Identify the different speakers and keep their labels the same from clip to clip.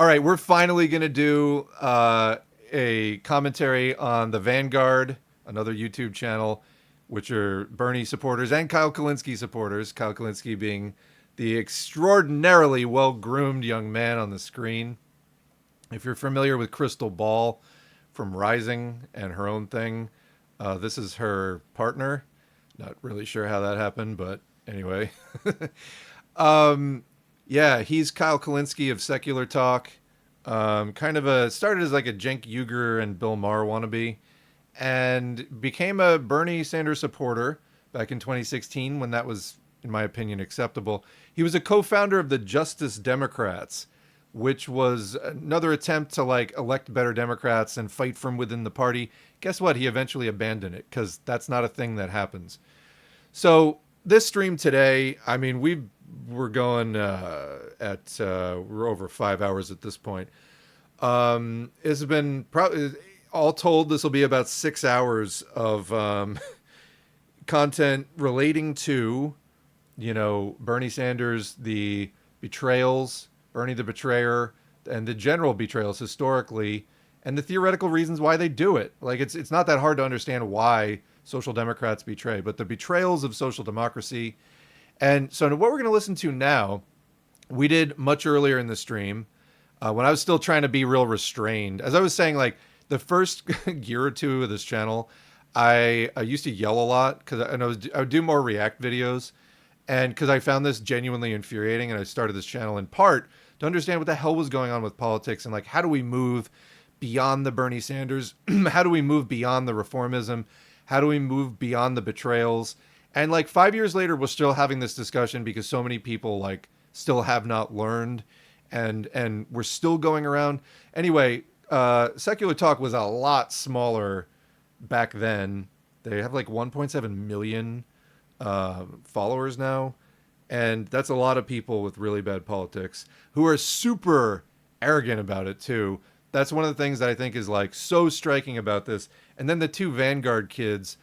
Speaker 1: All right, we're finally going to do a commentary on the Vanguard, another YouTube channel, which are Bernie supporters and Kyle Kulinski supporters. Kyle Kulinski being the extraordinarily well-groomed young man on the screen. If you're familiar with Crystal Ball from Rising and her own thing, this is her partner. Not really sure how that happened, but anyway. Yeah, he's Kyle Kulinski of Secular Talk. Started as like a Cenk Uygur and Bill Maher wannabe, and became a Bernie Sanders supporter back in 2016 when that was, in my opinion, acceptable. He was a co-founder of the Justice Democrats, which was another attempt to like elect better Democrats and fight from within the party. Guess what? He eventually abandoned it because that's not a thing that happens. So this stream today, I mean, we're going we're over 5 hours at this point. It's been probably all told, this will be about 6 hours of content relating to, Bernie Sanders, the betrayals, Bernie the betrayer, and the general betrayals historically, and the theoretical reasons why they do it. Like it's not that hard to understand why social democrats betray, but the betrayals of social democracy. And so what we're going to listen to now, we did much earlier in the stream when I was still trying to be real restrained. As I was saying, like the first year or two of this channel, I used to yell a lot because I would do more react videos. And because I found this genuinely infuriating, and I started this channel in part to understand what the hell was going on with politics and like, how do we move beyond the Bernie Sanders? How do we move beyond the reformism? How do we move beyond the betrayals? And like 5 years later, we're still having this discussion because so many people like still have not learned, and we're still going around. Anyway, Secular Talk was a lot smaller back then. They have like 1.7 million followers now. And that's a lot of people with really bad politics who are super arrogant about it too. That's one of the things that I think is like so striking about this. And then the two Vanguard kids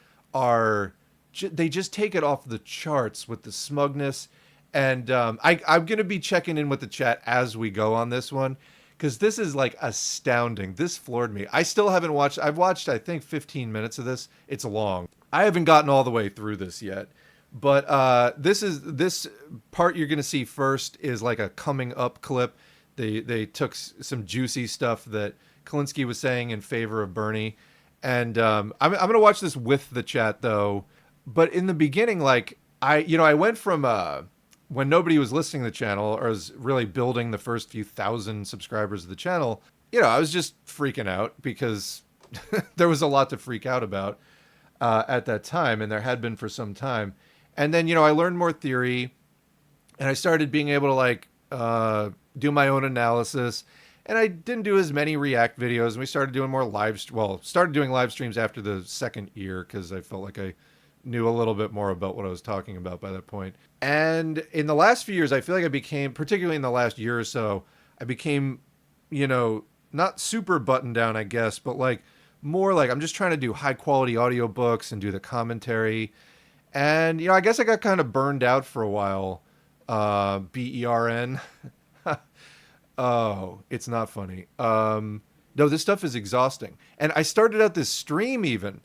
Speaker 1: they just take it off the charts with the smugness. And I'm going to be checking in with the chat as we go on this one, because this is like astounding. This floored me. I still haven't watched. I've watched, I think, 15 minutes of this. It's long. I haven't gotten all the way through this yet. But this part you're going to see first is like a coming up clip. They took some juicy stuff that Kulinski was saying in favor of Bernie. And I'm going to watch this with the chat, though. But in the beginning, like, I went from when nobody was listening to the channel, or was really building the first few thousand subscribers of the channel, I was just freaking out because there was a lot to freak out about at that time. And there had been for some time. And then, I learned more theory, and I started being able to like do my own analysis. And I didn't do as many React videos, and we started doing more started doing live streams after the second year because I felt like I knew a little bit more about what I was talking about by that point. And in the last few years, I feel like I became, particularly in the last year or so, I became, not super buttoned down, I guess, but like more like I'm just trying to do high quality audiobooks and do the commentary. And, I guess I got kind of burned out for a while. BERN. Oh, it's not funny. No, this stuff is exhausting. And I started out this stream even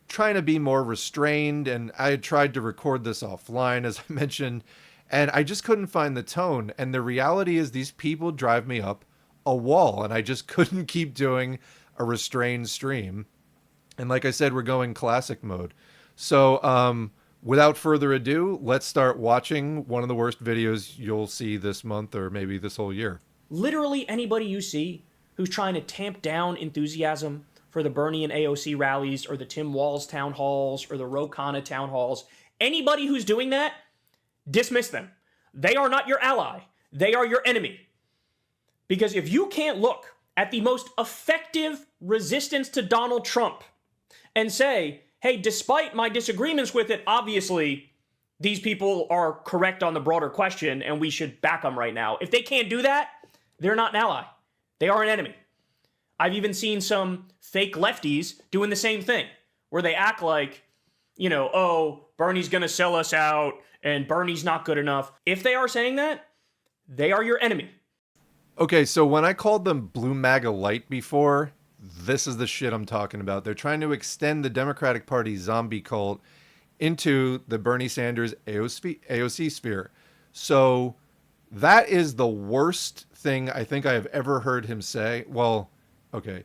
Speaker 1: trying to be more restrained. And I had tried to record this offline, as I mentioned. And I just couldn't find the tone. And the reality is these people drive me up a wall. And I just couldn't keep doing a restrained stream. And like I said, we're going classic mode. So, without further ado, let's start watching one of the worst videos you'll see this month or maybe this whole year.
Speaker 2: Literally anybody you see who's trying to tamp down enthusiasm for the Bernie and AOC rallies or the Tim Walz town halls or the Ro Khanna town halls, anybody who's doing that, dismiss them. They are not your ally. They are your enemy. Because if you can't look at the most effective resistance to Donald Trump and say, hey, despite my disagreements with it, obviously, these people are correct on the broader question and we should back them right now. If they can't do that, they're not an ally. They are an enemy. I've even seen some fake lefties doing the same thing, where they act like, oh, Bernie's going to sell us out and Bernie's not good enough. If they are saying that, they are your enemy.
Speaker 1: Okay, so when I called them Blue MAGA Light before, this is the shit I'm talking about. They're trying to extend the Democratic Party zombie cult into the Bernie Sanders AOC sphere. So that is the worst thing I think I have ever heard him say. Well, okay.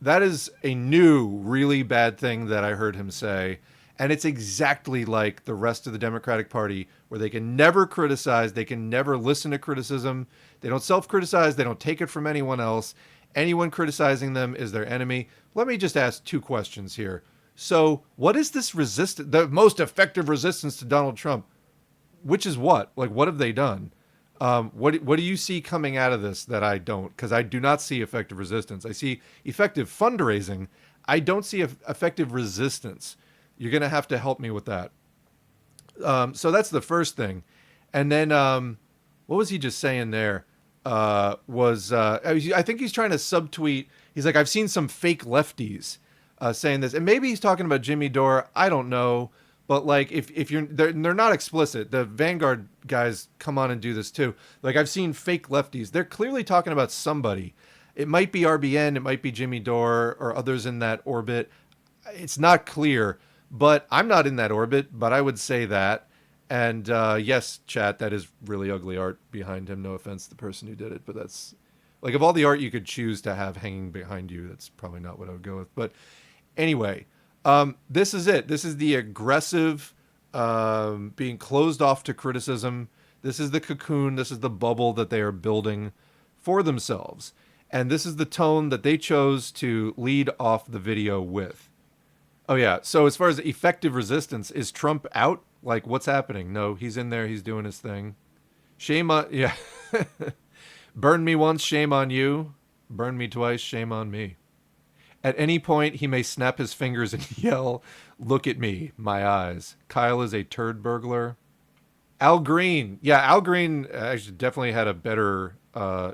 Speaker 1: That is a new, really bad thing that I heard him say. And it's exactly like the rest of the Democratic Party, where they can never criticize, they can never listen to criticism, they don't self criticize, they don't take it from anyone else. Anyone criticizing them is their enemy. Let me just ask two questions here. So, what is this resistance, the most effective resistance to Donald Trump? Which is what? Like, what have they done? What do you see coming out of this that I don't? Because I do not see effective resistance. I see effective fundraising. I don't see effective resistance. You're going to have to help me with that. So that's the first thing. And then what was he just saying there? I think he's trying to subtweet. He's like, I've seen some fake lefties saying this. And maybe he's talking about Jimmy Dore. I don't know. But like, if you're, they're not explicit. The Vanguard guys come on and do this too. Like, I've seen fake lefties. They're clearly talking about somebody. It might be RBN. It might be Jimmy Dore or others in that orbit. It's not clear, but I'm not in that orbit, but I would say that. And yes, chat, that is really ugly art behind him. No offense to the person who did it, but that's like, of all the art you could choose to have hanging behind you, that's probably not what I would go with. But anyway, this is it. This is the aggressive being closed off to criticism. This is the cocoon. This is the bubble that they are building for themselves. And this is the tone that they chose to lead off the video with. Oh, yeah. So as far as effective resistance, is Trump out? Like, what's happening? No, he's in there. He's doing his thing. Shame on... Yeah. Burn me once, shame on you. Burn me twice, shame on me. At any point, he may snap his fingers and yell, look at me, my eyes. Kyle is a turd burglar. Al Green. Yeah, Al Green actually definitely had a better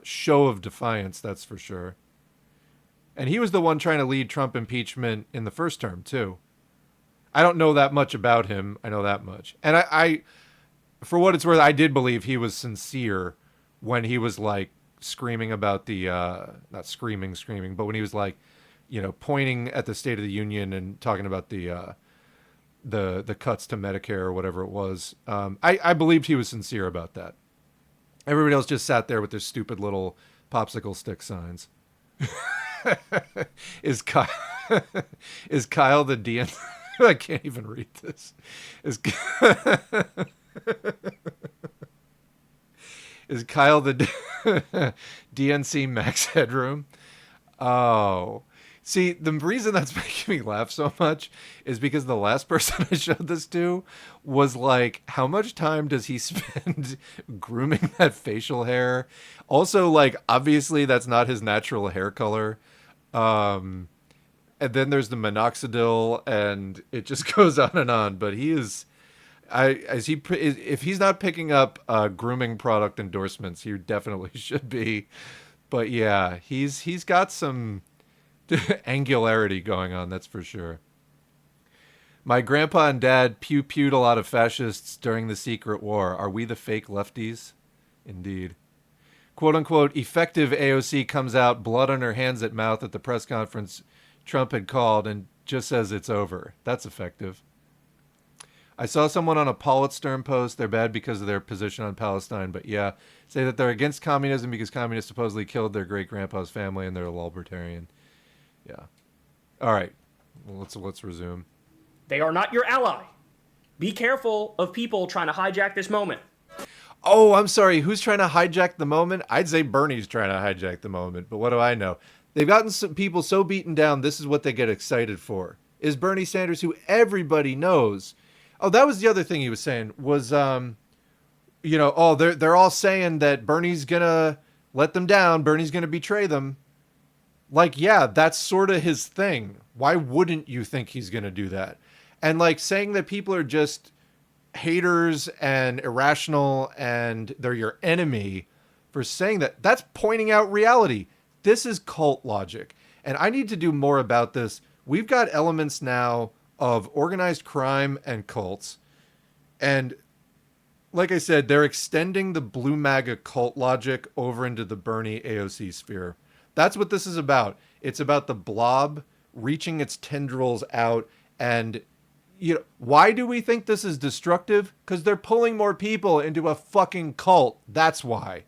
Speaker 1: show of defiance, that's for sure. And he was the one trying to lead Trump impeachment in the first term, too. I don't know that much about him. I know that much. And I for what it's worth, I did believe he was sincere when he was like screaming about the, not screaming, but when he was like, you know, pointing at the State of the Union and talking about the cuts to Medicare or whatever it was. I believed he was sincere about that. Everybody else just sat there with their stupid little popsicle stick signs. is Kyle is Kyle the DN? I can't even read this. Is is Kyle the DNC max headroom? Oh. See, the reason that's making me laugh so much is because the last person I showed this to was like, how much time does he spend grooming that facial hair? Also, like, obviously that's not his natural hair color. And then there's the minoxidil, and it just goes on and on. But he is, if he's not picking up grooming product endorsements, he definitely should be. But yeah, he's got some angularity going on, that's for sure. My grandpa and dad pew-pewed a lot of fascists during the Secret War. Are we the fake lefties? Indeed. Quote-unquote, effective AOC comes out, blood on her hands at mouth at the press conference Trump had called and just says it's over. That's effective. I saw someone on a Paulette Stern post, they're bad because of their position on Palestine, but yeah, say that they're against communism because communists supposedly killed their great-grandpa's family and they're a libertarian. Yeah. All right. Well, let's resume.
Speaker 2: They are not your ally. Be careful of people trying to hijack this moment.
Speaker 1: Oh, I'm sorry. Who's trying to hijack the moment? I'd say Bernie's trying to hijack the moment, but what do I know? They've gotten some people so beaten down, this is what they get excited for. Is Bernie Sanders, who everybody knows. Oh, that was the other thing he was saying, was, they're all saying that Bernie's going to let them down. Bernie's going to betray them. Like, yeah, that's sort of his thing. Why wouldn't you think he's going to do that? And like saying that people are just haters and irrational and they're your enemy for saying that, that's pointing out reality. This is cult logic. And I need to do more about this. We've got elements now of organized crime and cults. And like I said, they're extending the blue MAGA cult logic over into the Bernie AOC sphere. That's what this is about. It's about the blob reaching its tendrils out. And why do we think this is destructive? Because they're pulling more people into a fucking cult. That's why.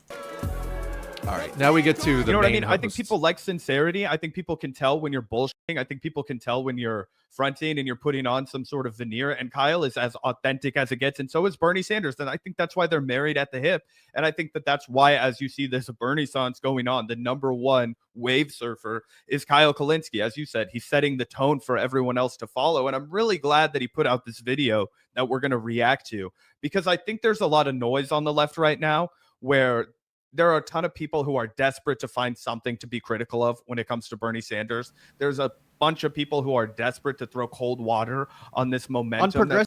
Speaker 1: All right, now we get to the
Speaker 3: You know what I
Speaker 1: main
Speaker 3: mean? I think
Speaker 1: hosts.
Speaker 3: people like sincerity. I think people can tell when you're bullshitting. I think people can tell when you're fronting and you're putting on some sort of veneer. And Kyle is as authentic as it gets. And so is Bernie Sanders. And I think that's why they're married at the hip. And I think that that's why, as you see this Berniessance going on, the number one wave surfer is Kyle Kulinski. As you said, he's setting the tone for everyone else to follow. And I'm really glad that he put out this video that we're going to react to, because I think there's a lot of noise on the left right now where there are a ton of people who are desperate to find something to be critical of when it comes to Bernie Sanders. There's a bunch of people who are desperate to throw cold water on this momentum.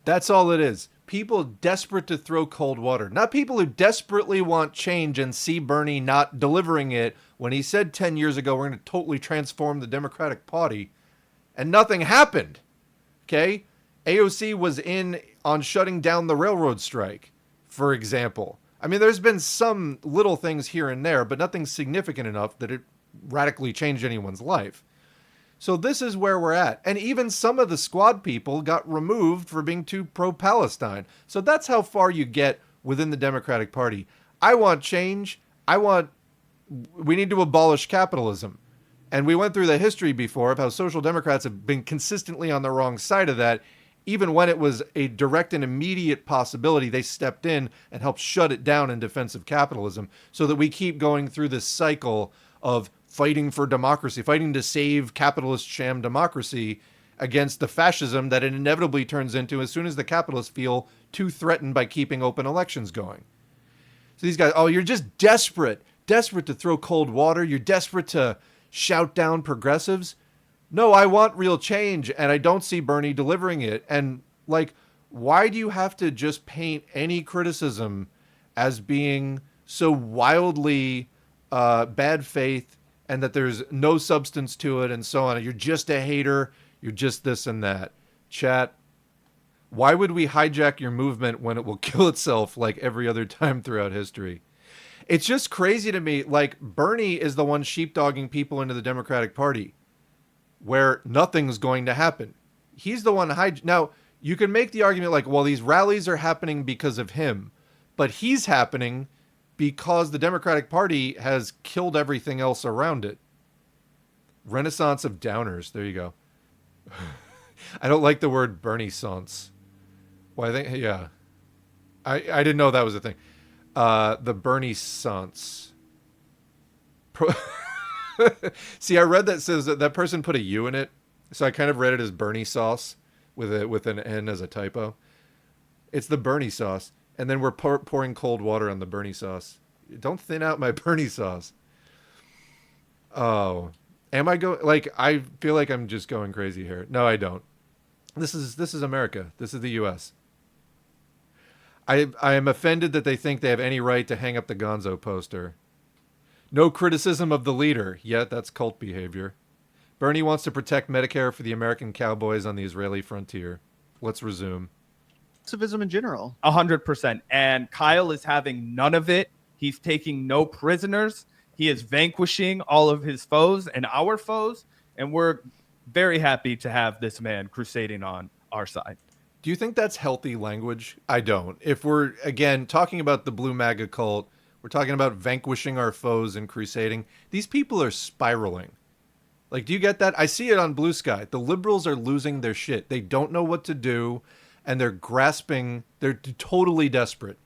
Speaker 1: That's all it is. People desperate to throw cold water. Not people who desperately want change and see Bernie not delivering it when he said 10 years ago, we're going to totally transform the Democratic Party. And nothing happened. Okay? AOC was in on shutting down the railroad strike, for example. I mean, there's been some little things here and there, but nothing significant enough that it radically changed anyone's life. So this is where we're at. And even some of the squad people got removed for being too pro-Palestine. So that's how far you get within the Democratic Party. I want change. We need to abolish capitalism. And we went through the history before of how social democrats have been consistently on the wrong side of that. Even when it was a direct and immediate possibility, they stepped in and helped shut it down in defense of capitalism, so that we keep going through this cycle of fighting for democracy, fighting to save capitalist sham democracy against the fascism that it inevitably turns into as soon as the capitalists feel too threatened by keeping open elections going. So these guys, you're just desperate to throw cold water. You're desperate to shout down progressives. No, I want real change, and I don't see Bernie delivering it. And, why do you have to just paint any criticism as being so wildly bad faith and that there's no substance to it and so on? You're just a hater. You're just this and that. Chat, why would we hijack your movement when it will kill itself like every other time throughout history? It's just crazy to me. Bernie is the one sheepdogging people into the Democratic Party, where nothing's going to happen. He's the one now, you can make the argument well, these rallies are happening because of him, but he's happening because the Democratic Party has killed everything else around it. Renaissance of downers. There you go. I don't like the word Berniessance. Well, I didn't know that was a thing. The Berniessance. See, I read that says that person put a U in it, so I kind of read it as Bernie sauce with an N as a typo. It's the Bernie sauce, and then we're pouring cold water on the Bernie sauce. Don't thin out my Bernie sauce. Oh, am I I feel like I'm just going crazy here. No, I don't. This is America. This is the U.S. I am offended that they think they have any right to hang up the Gonzo poster. No criticism of the leader, yet that's cult behavior. Bernie wants to protect Medicare for the American cowboys on the Israeli frontier. Let's resume.
Speaker 4: Civism in general.
Speaker 3: 100%. And Kyle is having none of it. He's taking no prisoners. He is vanquishing all of his foes and our foes. And we're very happy to have this man crusading on our side.
Speaker 1: Do you think that's healthy language? I don't. If we're, again, talking about the Blue MAGA cult, we're talking about vanquishing our foes and crusading. These people are spiraling. Do you get that? I see it on Blue Sky. The liberals are losing their shit. They don't know what to do, and they're grasping. They're totally desperate.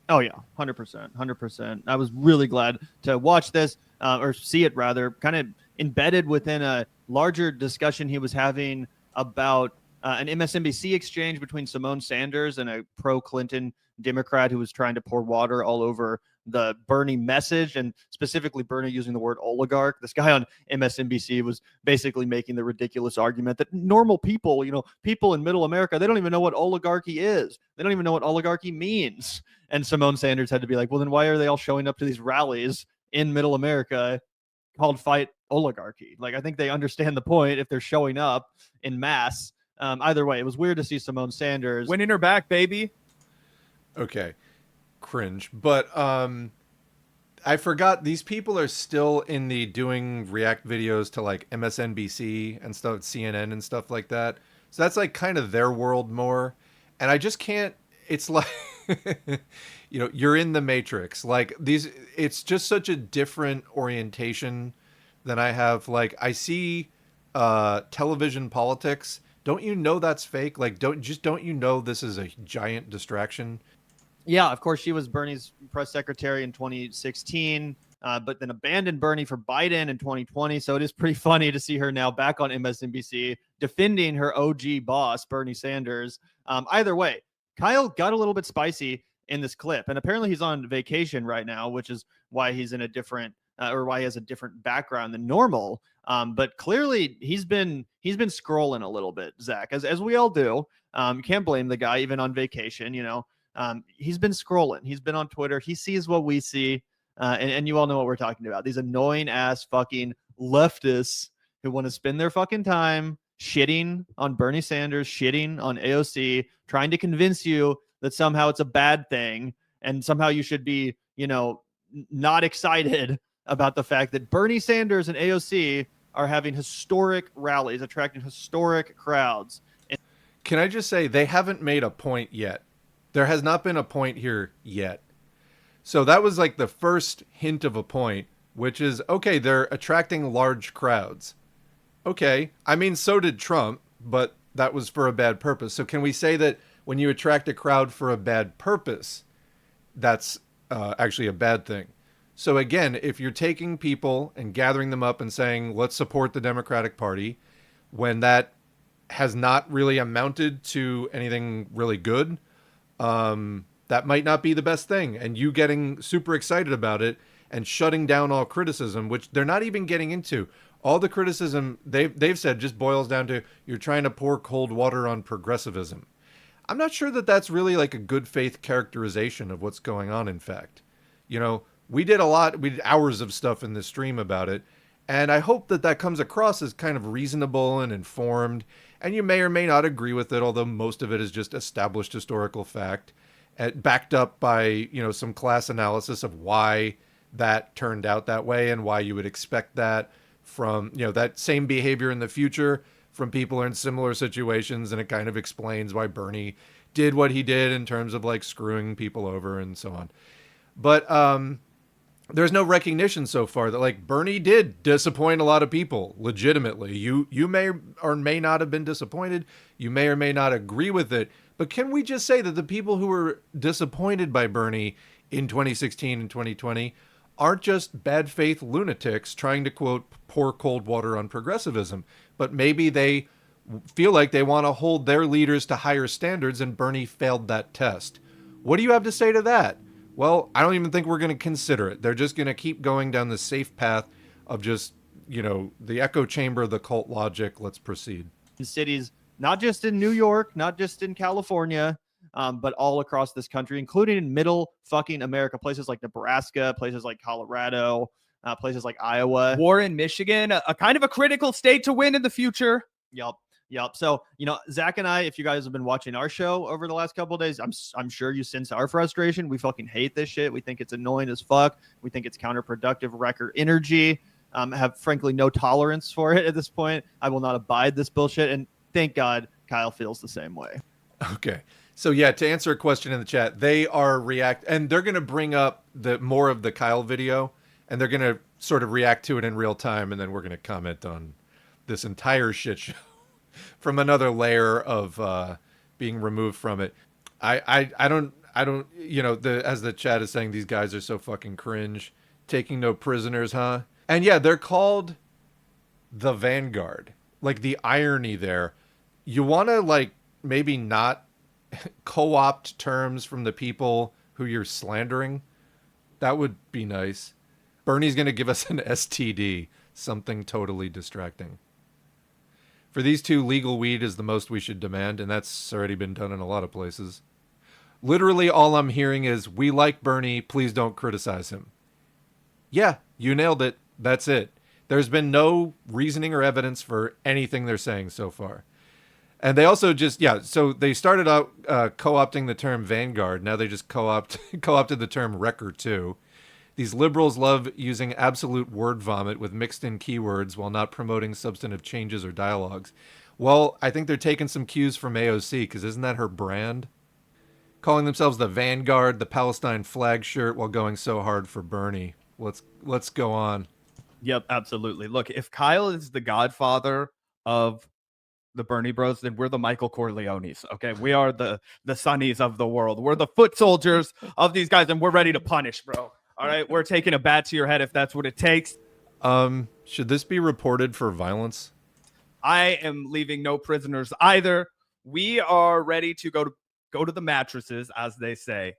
Speaker 4: Oh, yeah. 100%. 100%. I was really glad to watch this, or see it rather, kind of embedded within a larger discussion he was having about an MSNBC exchange between Simone Sanders and a pro-Clinton Democrat who was trying to pour water all over the Bernie message, and specifically Bernie using the word oligarch. This guy on MSNBC was basically making the ridiculous argument that normal people, people in middle America, they don't even know what oligarchy is. They don't even know what oligarchy means. And Simone Sanders had to be like, well, then why are they all showing up to these rallies in middle America called Fight Oligarchy? I think they understand the point if they're showing up in mass Either way, it was weird to see Simone Sanders
Speaker 3: winning her back, baby.
Speaker 1: Okay, cringe. But I forgot these people are still in the doing react videos to like MSNBC and stuff, CNN and stuff like that. So that's like kind of their world more. And I just can't, it's like, you're in the matrix. Like these, it's just such a different orientation than I have. Like I see television politics. Don't you know that's fake? Like, don't you know this is a giant distraction?
Speaker 4: Yeah, of course, she was Bernie's press secretary in 2016, but then abandoned Bernie for Biden in 2020. So it is pretty funny to see her now back on MSNBC defending her OG boss, Bernie Sanders. Either way, Kyle got a little bit spicy in this clip, and apparently he's on vacation right now, which is why he's in a different or why he has a different background than normal. But clearly he's been scrolling a little bit, Zach, as we all do. You can't blame the guy even on vacation, he's been scrolling. He's been on Twitter. He sees what we see. And you all know what we're talking about. These annoying ass fucking leftists who want to spend their fucking time shitting on Bernie Sanders, shitting on AOC, trying to convince you that somehow it's a bad thing. And somehow you should be, not excited about the fact that Bernie Sanders and AOC are having historic rallies, attracting historic crowds.
Speaker 1: Can I just say they haven't made a point yet? There has not been a point here yet. So that was like the first hint of a point, which is, okay, they're attracting large crowds. Okay, I mean, so did Trump, but that was for a bad purpose. So can we say that when you attract a crowd for a bad purpose, that's actually a bad thing? So again, if you're taking people and gathering them up and saying, let's support the Democratic Party, when that has not really amounted to anything really good, that might not be the best thing. And you getting super excited about it and shutting down all criticism, which they're not even getting into. All the criticism they've said just boils down to you're trying to pour cold water on progressivism. I'm not sure that that's really like a good faith characterization of what's going on, in fact. We did hours of stuff in this stream about it, and I hope that comes across as kind of reasonable and informed, and you may or may not agree with it, although most of it is just established historical fact, backed up by, some class analysis of why that turned out that way and why you would expect that from, that same behavior in the future from people who are in similar situations, and it kind of explains why Bernie did what he did in terms of like screwing people over and so on. But there's no recognition so far that like Bernie did disappoint a lot of people legitimately. You may or may not have been disappointed. You may or may not agree with it. But can we just say that the people who were disappointed by Bernie in 2016 and 2020 aren't just bad faith lunatics trying to, quote, pour cold water on progressivism, but maybe they feel like they want to hold their leaders to higher standards and Bernie failed that test. What do you have to say to that? Well, I don't even think we're going to consider it. They're just going to keep going down the safe path of just, the echo chamber of the cult logic. Let's proceed.
Speaker 4: In cities, not just in New York, not just in California, but all across this country, including in middle fucking America, places like Nebraska, places like Colorado, places like Iowa.
Speaker 3: Warren, Michigan, a kind of a critical state to win in the future.
Speaker 4: Yep. So, Zach and I, if you guys have been watching our show over the last couple of days, I'm sure you sense our frustration. We fucking hate this shit. We think it's annoying as fuck. We think it's counterproductive record energy. Have frankly no tolerance for it at this point. I will not abide this bullshit. And thank God Kyle feels the same way.
Speaker 1: Okay. So yeah, to answer a question in the chat, they are and they're going to bring up more of the Kyle video, and they're going to sort of react to it in real time, and then we're going to comment on this entire shit show from another layer of being removed from it. I don't as the chat is saying, these guys are so fucking cringe, taking no prisoners, huh? And yeah, they're called the Vanguard. Like the irony there, you want to like maybe not co-opt terms from the people who you're slandering. That would be nice. Bernie's going to give us an STD, something totally distracting. For these two, legal weed is the most we should demand, and that's already been done in a lot of places. Literally all I'm hearing is, we like Bernie, please don't criticize him. Yeah, you nailed it. That's it. There's been no reasoning or evidence for anything they're saying so far. And they also just, yeah, so they started out co-opting the term Vanguard. Now they just co-opted the term Wrecker too. These liberals love using absolute word vomit with mixed in keywords while not promoting substantive changes or dialogues. Well, I think they're taking some cues from AOC, because isn't that her brand? Calling themselves the Vanguard, the Palestine flag shirt, while going so hard for Bernie. Let's go on.
Speaker 3: Yep, absolutely. Look, if Kyle is the godfather of the Bernie Bros, then we're the Michael Corleones. Okay, we are the Sonnies of the world. We're the foot soldiers of these guys, and we're ready to punish, bro. All right, we're taking a bat to your head if that's what it takes.
Speaker 1: Should this be reported for violence?
Speaker 3: I am leaving no prisoners either. We are ready to go to the mattresses, as they say,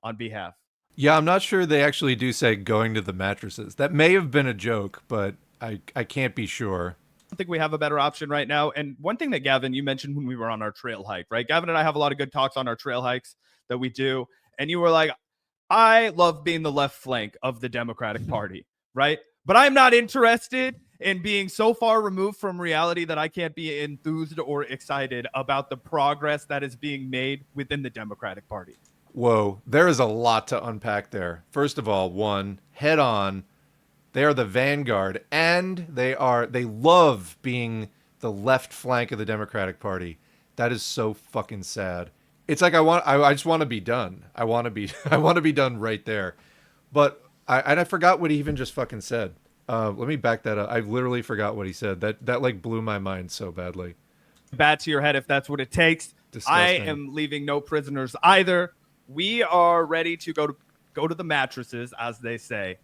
Speaker 3: on behalf.
Speaker 1: Yeah, I'm not sure they actually do say going to the mattresses. That may have been a joke, but I can't be sure.
Speaker 3: I think we have a better option right now. And one thing that, Gavin, you mentioned when we were on our trail hike, right? Gavin and I have a lot of good talks on our trail hikes that we do. And you were like, I love being the left flank of the Democratic Party, right? But I'm not interested in being so far removed from reality that I can't be enthused or excited about the progress that is being made within the Democratic Party.
Speaker 1: Whoa, there is a lot to unpack there. First of all, one, head on, they are the Vanguard, and they love being the left flank of the Democratic Party. That is so fucking sad. It's like I just want to be done. I want to be done right there. But I forgot what he even just fucking said. Let me back that up. I literally forgot what he said. That like blew my mind so badly.
Speaker 3: Bat to your head if that's what it takes.
Speaker 1: Disgusting.
Speaker 3: I am leaving no prisoners either. We are ready to go to the mattresses, as they say,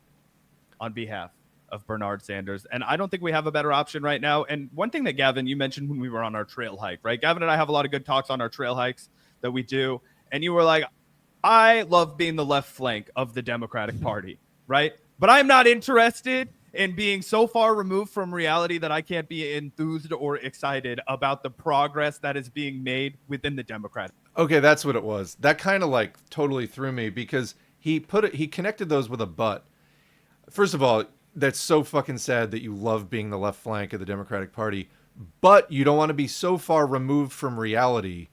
Speaker 3: on behalf of Bernard Sanders. And I don't think we have a better option right now. And one thing that, Gavin, you mentioned when we were on our trail hike, right? Gavin and I have a lot of good talks on our trail hikes that we do. And you were like, I love being the left flank of the Democratic Party, right? But I'm not interested in being so far removed from reality that I can't be enthused or excited about the progress that is being made within the Democratic.
Speaker 1: Okay, that's what it was. That kind of like totally threw me, because he connected those with a but. First of all, that's so fucking sad that you love being the left flank of the Democratic Party, but you don't want to be so far removed from reality.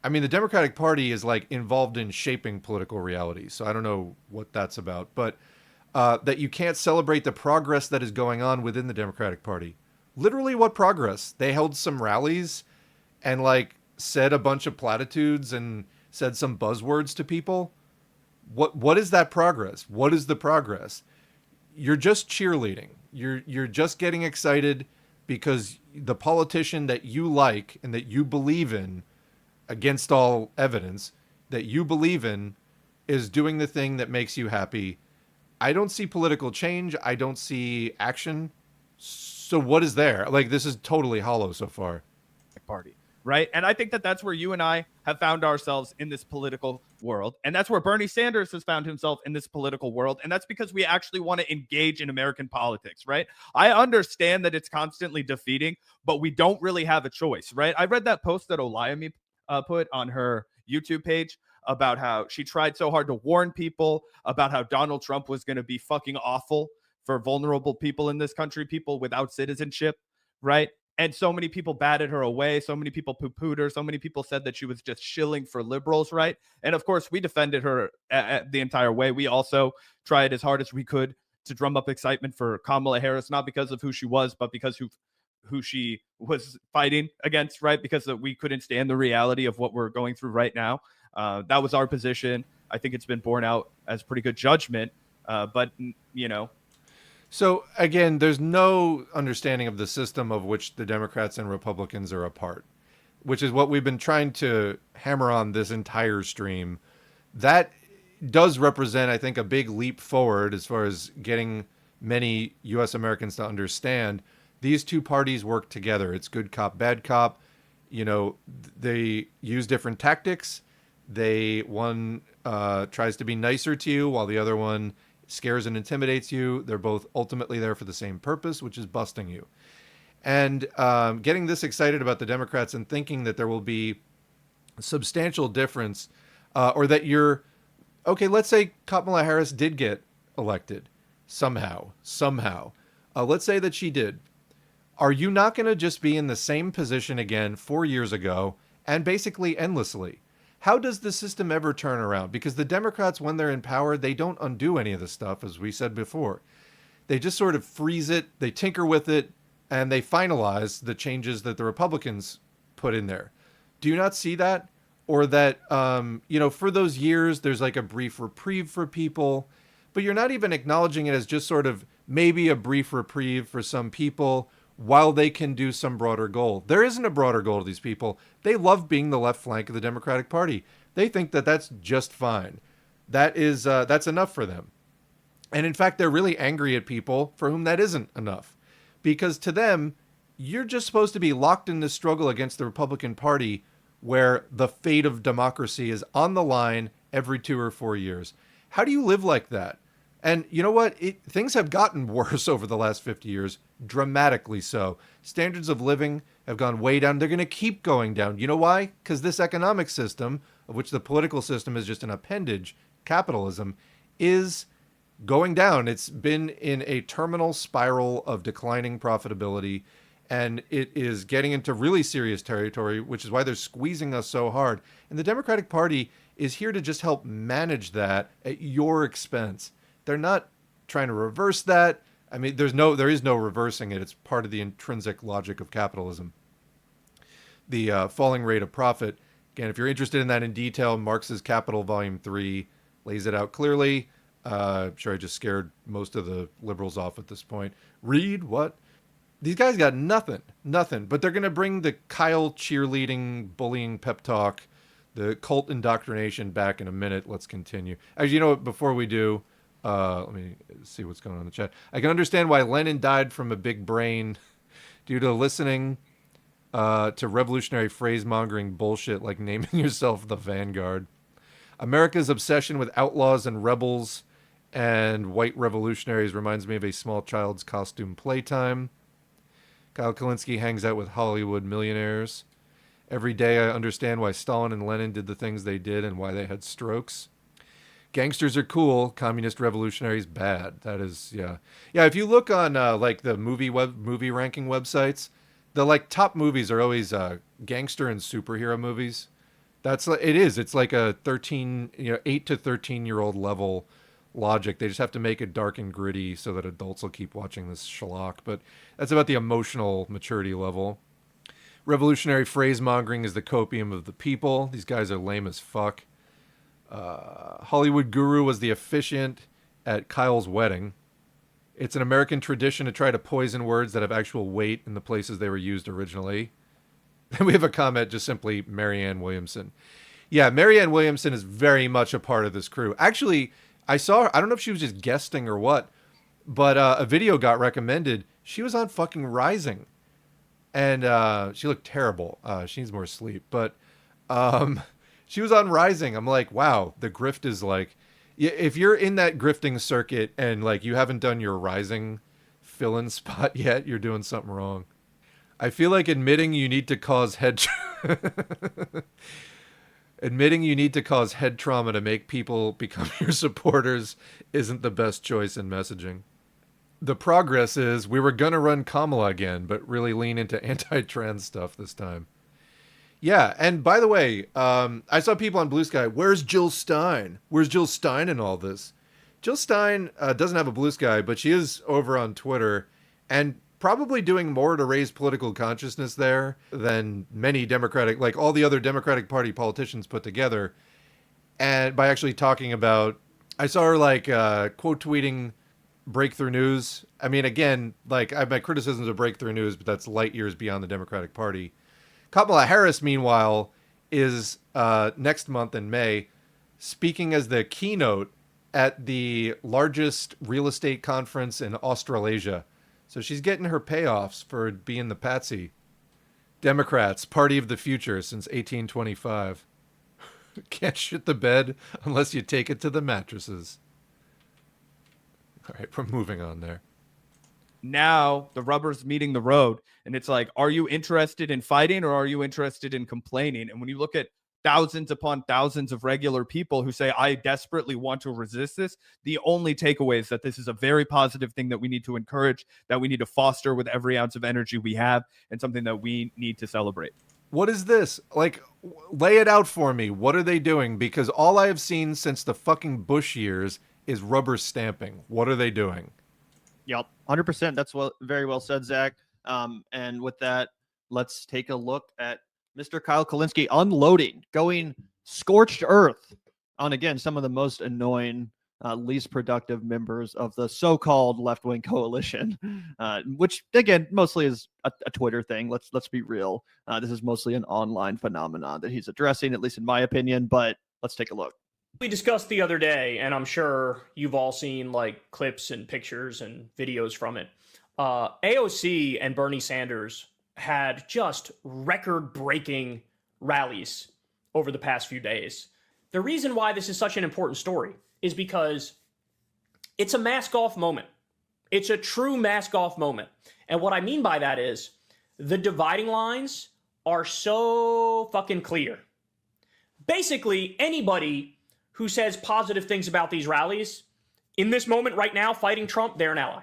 Speaker 1: I mean, the Democratic Party is like involved in shaping political reality, so I don't know what that's about, but that you can't celebrate the progress that is going on within the Democratic Party. Literally, what progress? They held some rallies and like said a bunch of platitudes and said some buzzwords to people. What is that progress? What is the progress? You're just cheerleading. You're just getting excited because the politician that you like and that you believe in, against all evidence, that you believe in, is doing the thing that makes you happy. I don't see political change. I don't see action. So what is there? Like, this is totally hollow so far.
Speaker 3: Party, right? And I think that that's where you and I have found ourselves in this political world. And that's where Bernie Sanders has found himself in this political world. And that's because we actually want to engage in American politics, right? I understand that it's constantly defeating, but we don't really have a choice, right? I read that post that Olayemi put on her YouTube page about how she tried so hard to warn people about how Donald Trump was going to be fucking awful for vulnerable people in this country, people without citizenship, right? And so many people batted her away. So many people poo-pooed her. So many people said that she was just shilling for liberals, right? And of course, we defended her the entire way. We also tried as hard as we could to drum up excitement for Kamala Harris, not because of who she was, but because who she was fighting against, right? Because we couldn't stand the reality of what we're going through right now. That was our position. I think it's been borne out as pretty good judgment. But, you know.
Speaker 1: So, again, there's no understanding of the system of which the Democrats and Republicans are a part, which is what we've been trying to hammer on this entire stream. That does represent, I think, a big leap forward as far as getting many U.S. Americans to understand these two parties work together. It's good cop, bad cop. You know, they use different tactics. One tries to be nicer to you while the other one scares and intimidates you. They're both ultimately there for the same purpose, which is busting you. And getting this excited about the Democrats and thinking that there will be a substantial difference, or that okay, let's say Kamala Harris did get elected somehow. Let's say that she did. Are you not going to just be in the same position again 4 years ago and basically endlessly? How does the system ever turn around? Because the Democrats, when they're in power, they don't undo any of this stuff, as we said before. They just sort of freeze it, they tinker with it, and they finalize the changes that the Republicans put in there. Do you not see that? Or that, for those years, there's like a brief reprieve for people, but you're not even acknowledging it as just sort of maybe a brief reprieve for some people while they can do some broader goal. There isn't a broader goal to these people. They love being the left flank of the Democratic Party. They think that that's just fine. That's enough for them. And in fact, they're really angry at people for whom that isn't enough. Because to them, you're just supposed to be locked in this struggle against the Republican Party where the fate of democracy is on the line every 2 or 4 years. How do you live like that? And you know what? Things have gotten worse over the last 50 years, dramatically so. Standards of living have gone way down. They're going to keep going down. You know why? Because this economic system, of which the political system is just an appendage, capitalism, is going down. It's been in a terminal spiral of declining profitability, and it is getting into really serious territory, which is why they're squeezing us so hard. And the Democratic Party is here to just help manage that at your expense. They're not trying to reverse that. I mean, there is no reversing it. It's part of the intrinsic logic of capitalism. The falling rate of profit. Again, if you're interested in that in detail, Marx's Capital Volume 3 lays it out clearly. I'm sure I just scared most of the liberals off at this point. Read what? These guys got nothing, but they're going to bring the Kyle cheerleading, bullying pep talk, the cult indoctrination back in a minute. Let's continue. As you know, before we do, let me see what's going on in the chat. I can understand why Lenin died from a big brain due to listening to revolutionary phrase-mongering bullshit like naming yourself the Vanguard. America's obsession with outlaws and rebels and white revolutionaries reminds me of a small child's costume playtime. Kyle Kulinski hangs out with Hollywood millionaires. Every day I understand why Stalin and Lenin did the things they did and why they had strokes. Gangsters are cool. Communist revolutionaries bad. That is, yeah. Yeah, if you look on like the movie ranking websites, the like top movies are always gangster and superhero movies. It's like a 8 to 13-year-old level logic. They just have to make it dark and gritty so that adults will keep watching this schlock. But that's about the emotional maturity level. Revolutionary phrase-mongering is the copium of the people. These guys are lame as fuck. Hollywood guru was the officiant at Kyle's wedding. It's an American tradition to try to poison words that have actual weight in the places they were used originally. Then we have a comment, just simply Marianne Williamson. Yeah, Marianne Williamson is very much a part of this crew. Actually, I don't know if she was just guesting or what, but a video got recommended. She was on fucking Rising. And she looked terrible. She needs more sleep. But she was on Rising. I'm like, wow, the grift is like... If you're in that grifting circuit and like you haven't done your Rising fill-in spot yet, you're doing something wrong. I feel like admitting you need to cause head trauma to make people become your supporters isn't the best choice in messaging. The progress is we were going to run Kamala again, but really lean into anti-trans stuff this time. Yeah, and by the way, I saw people on Blue Sky, where's Jill Stein? Where's Jill Stein in all this? Jill Stein doesn't have a Blue Sky, but she is over on Twitter and probably doing more to raise political consciousness there than many Democratic, like all the other Democratic Party politicians put together. And by actually talking about, I saw her like quote tweeting Breakthrough News. I mean, again, like I have my criticisms of Breakthrough News, but that's light years beyond the Democratic Party. Kamala Harris, meanwhile, is next month in May speaking as the keynote at the largest real estate conference in Australasia. So she's getting her payoffs for being the patsy. Democrats, party of the future since 1825. Can't shit the bed unless you take it to the mattresses. All right, we're moving on there.
Speaker 3: Now the rubber's meeting the road, and it's like, are you interested in fighting or are you interested in complaining? And when you look at thousands upon thousands of regular people who say, I desperately want to resist this. The only takeaway is that this is a very positive thing that we need to encourage, that we need to foster with every ounce of energy we have, and something that we need to celebrate.
Speaker 1: What is this? Like, lay it out for me. What are they doing? Because all I have seen since the fucking Bush years is rubber stamping. What are they doing?
Speaker 4: Yep, 100%. That's very well said, Zach. And with that, let's take a look at Mr. Kyle Kulinski unloading, going scorched earth on, again, some of the most annoying, least productive members of the so-called left-wing coalition, which, again, mostly is a Twitter thing. Let's be real. This is mostly an online phenomenon that he's addressing, at least in my opinion, but let's take a look.
Speaker 2: We discussed the other day, and I'm sure you've all seen like clips and pictures and videos from it. AOC and Bernie Sanders had just record-breaking rallies over the past few days. The reason why this is such an important story is because it's a mask-off moment. It's a true mask-off moment. And what I mean by that is the dividing lines are so fucking clear. Basically, anybody who says positive things about these rallies, in this moment right now, fighting Trump, they're an ally.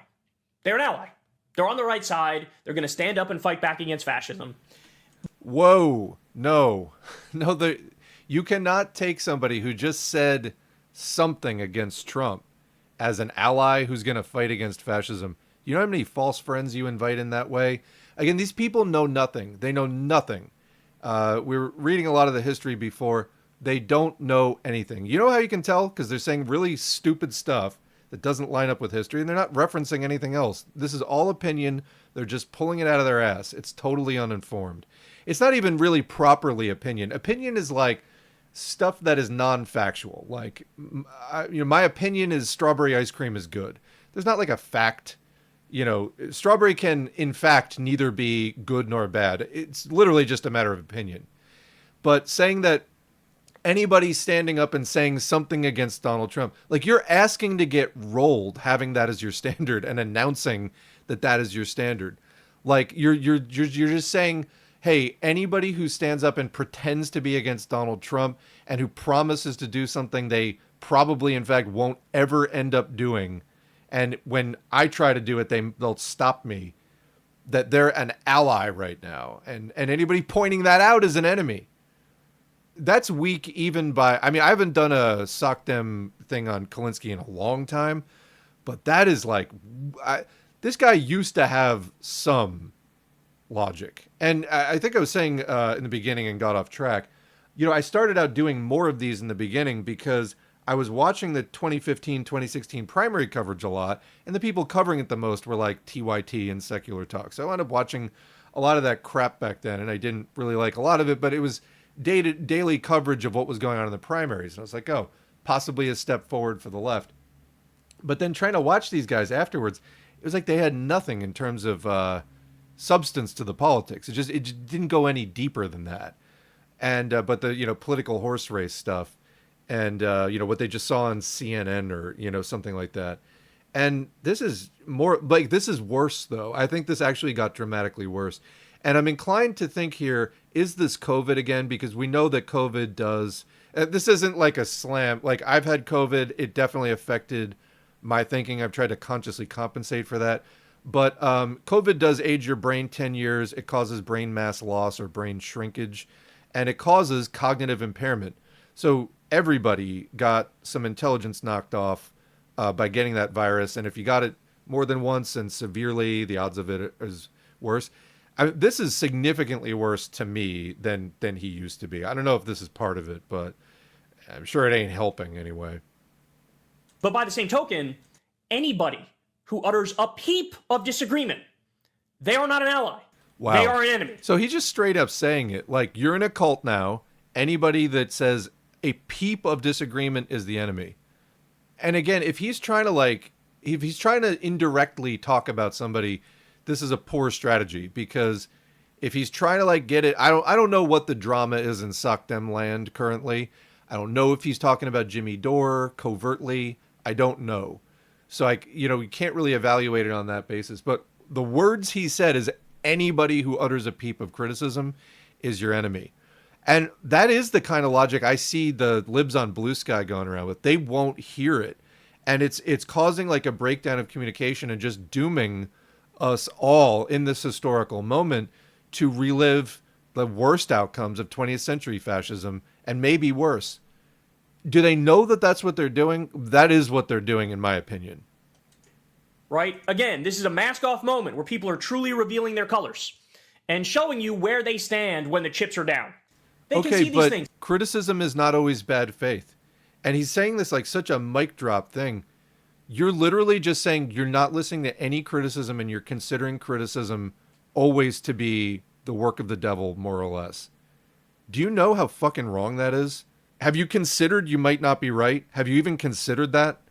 Speaker 2: They're an ally. They're on the right side. They're going to stand up and fight back against fascism.
Speaker 1: Whoa. No. No, you cannot take somebody who just said something against Trump as an ally who's going to fight against fascism. You know how many false friends you invite in that way? Again, these people know nothing. They know nothing. We were reading a lot of the history before. They don't know anything. You know how you can tell? Because they're saying really stupid stuff that doesn't line up with history, and they're not referencing anything else. This is all opinion. They're just pulling it out of their ass. It's totally uninformed. It's not even really properly opinion. Opinion is like stuff that is non-factual. Like, my opinion is strawberry ice cream is good. There's not like a fact. Strawberry can, in fact, neither be good nor bad. It's literally just a matter of opinion. But saying that anybody standing up and saying something against Donald Trump, like, you're asking to get rolled, having that as your standard and announcing that is your standard. Like, you're just saying, hey, anybody who stands up and pretends to be against Donald Trump and who promises to do something they probably, in fact, won't ever end up doing, and when I try to do it, they'll stop me, that they're an ally right now. And anybody pointing that out is an enemy. That's weak even by... I mean, I haven't done a socdem thing on Kulinski in a long time, but that is like... this guy used to have some logic. And I think I was saying in the beginning and got off track, I started out doing more of these in the beginning because I was watching the 2015-2016 primary coverage a lot, and the people covering it the most were like TYT and Secular Talk. So I wound up watching a lot of that crap back then, and I didn't really like a lot of it, but it was daily coverage of what was going on in the primaries. And I was like, oh, possibly a step forward for the left. But then trying to watch these guys afterwards, it was like they had nothing in terms of substance to the politics. It just didn't go any deeper than that. And but the political horse race stuff, and what they just saw on CNN or something like that. And this is more like, this is worse though. I think this actually got dramatically worse. And I'm inclined to think here, is this COVID again? Because we know that COVID does... this isn't like a slam. Like, I've had COVID. It definitely affected my thinking. I've tried to consciously compensate for that. But COVID does age your brain 10 years. It causes brain mass loss or brain shrinkage. And it causes cognitive impairment. So everybody got some intelligence knocked off by getting that virus. And if you got it more than once and severely, the odds of it is worse. This is significantly worse to me than he used to be. I don't know if this is part of it, but I'm sure it ain't helping anyway.
Speaker 2: But by the same token, anybody who utters a peep of disagreement, they are not an ally.
Speaker 1: Wow.
Speaker 2: They are an enemy.
Speaker 1: So he's just straight up saying it. Like, you're in a cult now. Anybody that says a peep of disagreement is the enemy. And again, if he's trying to indirectly talk about somebody, this is a poor strategy, because if he's trying to get it, I don't know what the drama is in socdem land currently. I don't know if he's talking about Jimmy Dore covertly. I don't know. So we can't really evaluate it on that basis. But the words he said is, anybody who utters a peep of criticism is your enemy. And that is the kind of logic I see the libs on Blue Sky going around with. They won't hear it. And it's causing like a breakdown of communication and just dooming us all in this historical moment to relive the worst outcomes of 20th century fascism and maybe worse. Do they know that that's what they're doing? That is what they're doing, in my opinion.
Speaker 2: Right? Again, this is a mask-off moment where people are truly revealing their colors and showing you where they stand when the chips are down. They can see these
Speaker 1: but
Speaker 2: things.
Speaker 1: criticism is not always bad faith. And he's saying this like such a mic drop thing. You're literally just saying you're not listening to any criticism and you're considering criticism always to be the work of the devil, more or less. Do you know how fucking wrong that is? Have you considered you might not be right? Have you even considered that?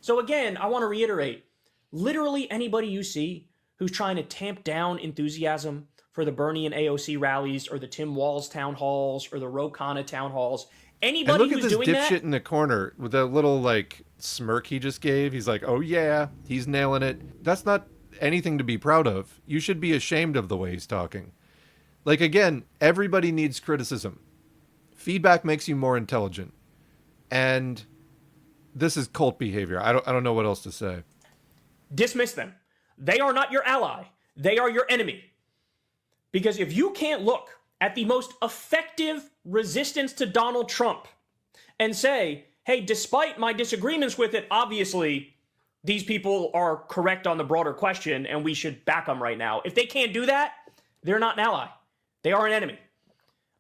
Speaker 2: So again, I want to reiterate, literally anybody you see who's trying to tamp down enthusiasm for the Bernie and AOC rallies or the Tim Walz town halls or the Ro Khanna town halls, anybody who's doing that...
Speaker 1: And look at this dipshit in the corner with that little, like, smirk he just gave. He's like, oh yeah, he's nailing it. That's not anything to be proud of. You should be ashamed of the way he's talking. Like, again, everybody needs criticism. Feedback makes you more intelligent. And this is cult behavior. I don't know what else to say.
Speaker 2: Dismiss them. They are not your ally. They are your enemy. Because if you can't look at the most effective resistance to Donald Trump and say, hey, despite my disagreements with it, obviously these people are correct on the broader question and we should back them right now. If they can't do that, they're not an ally. They are an enemy.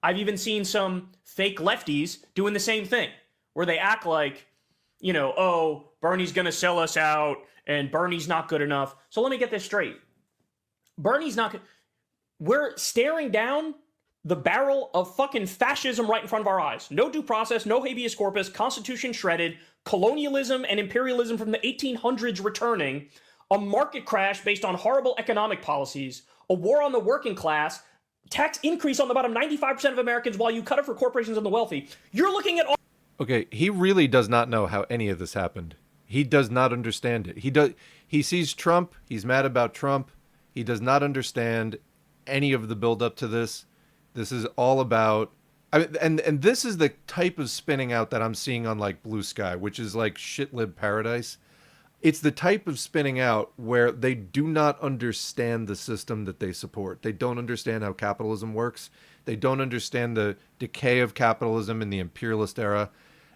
Speaker 2: I've even seen some fake lefties doing the same thing, where they act like, you know, oh, Bernie's going to sell us out and Bernie's not good enough. So let me get this straight. Bernie's not good. We're staring down the barrel of fucking fascism right in front of our eyes. No due process, no habeas corpus, constitution shredded, colonialism and imperialism from the 1800s returning, a market crash based on horrible economic policies, a war on the working class, tax increase on about 95% of Americans while you cut it for corporations and the wealthy. You're looking at all...
Speaker 1: Okay, he really does not know how any of this happened. He does not understand it. He sees Trump, he's mad about Trump. He does not understand any of the build up to this. This is all about and this is the type of spinning out that I'm seeing on like Blue Sky, which is like shitlib paradise. It's the type of spinning out where they do not understand the system that they support. They don't understand how capitalism works. They don't understand the decay of capitalism in the imperialist era.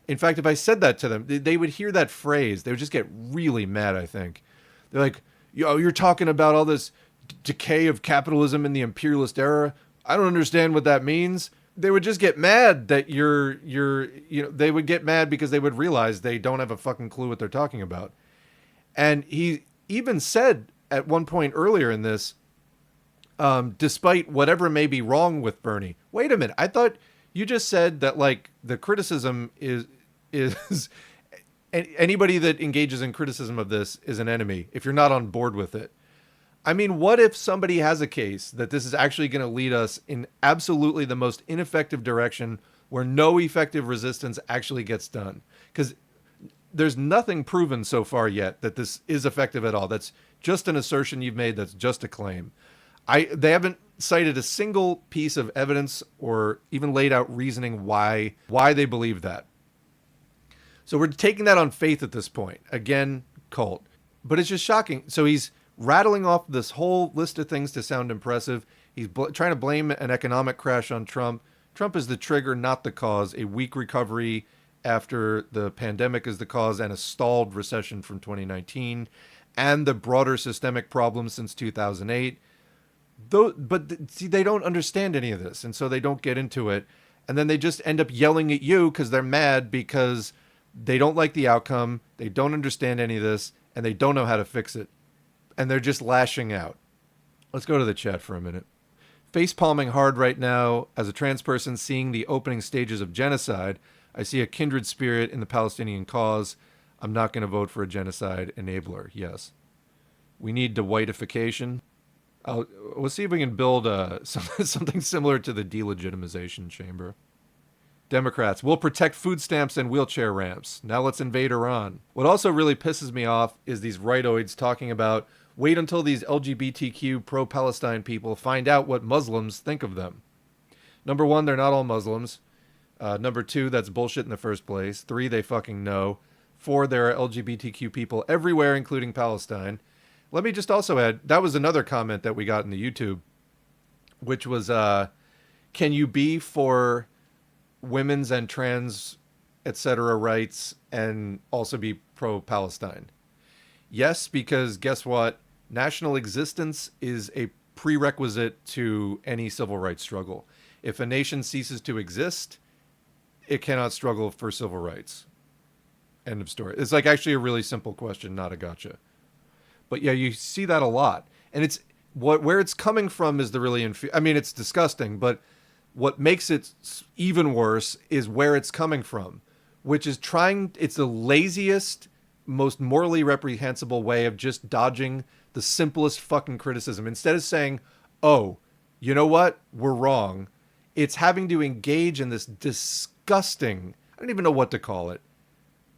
Speaker 1: In fact, if I said that to them, they would hear that phrase. They would just get really mad, I think. They're like, yo, you're talking about all this decay of capitalism in the imperialist era. I don't understand what that means. They would just get mad that they would get mad because they would realize they don't have a fucking clue what they're talking about. And he even said at one point earlier in this, despite whatever may be wrong with Bernie, wait a minute, I thought you just said that like the criticism is anybody that engages in criticism of this is an enemy if you're not on board with it. I mean, what if somebody has a case that this is actually going to lead us in absolutely the most ineffective direction where no effective resistance actually gets done? Because there's nothing proven so far yet that this is effective at all. That's just an assertion you've made. That's just a claim. They haven't cited a single piece of evidence or even laid out reasoning why they believe that. So we're taking that on faith at this point. Again, cult. But it's just shocking. So he's rattling off this whole list of things to sound impressive. He's trying to blame an economic crash on Trump. Trump is the trigger, not the cause. A weak recovery after the pandemic is the cause, and a stalled recession from 2019, and the broader systemic problems since 2008. But see, they don't understand any of this, and so they don't get into it. And then they just end up yelling at you because they're mad because they don't like the outcome, they don't understand any of this, and they don't know how to fix it. And they're just lashing out. Let's go to the chat for a minute. Face palming hard right now as a trans person seeing the opening stages of genocide. I see a kindred spirit in the Palestinian cause. I'm not going to vote for a genocide enabler. Yes. We need de-whiteification. We'll see if we can build something similar to the delegitimization chamber. Democrats, we'll protect food stamps and wheelchair ramps. Now let's invade Iran. What also really pisses me off is these rightoids talking about wait until these LGBTQ pro-Palestine people find out what Muslims think of them. Number one, they're not all Muslims. Number two, that's bullshit in the first place. Three, they fucking know. Four, there are LGBTQ people everywhere, including Palestine. Let me just also add, that was another comment that we got in the YouTube, which was, can you be for women's and trans, etc. rights and also be pro-Palestine? Yes, because guess what? National existence is a prerequisite to any civil rights struggle. If a nation ceases to exist, it cannot struggle for civil rights. End of story. It's like actually a really simple question, not a gotcha. But yeah, you see that a lot. And it's where it's coming from is the really, I mean, it's disgusting, but what makes it even worse is where it's coming from, which is it's the laziest, most morally reprehensible way of just dodging the simplest fucking criticism. Instead of saying, oh, you know what? We're wrong. It's having to engage in this disgusting, I don't even know what to call it.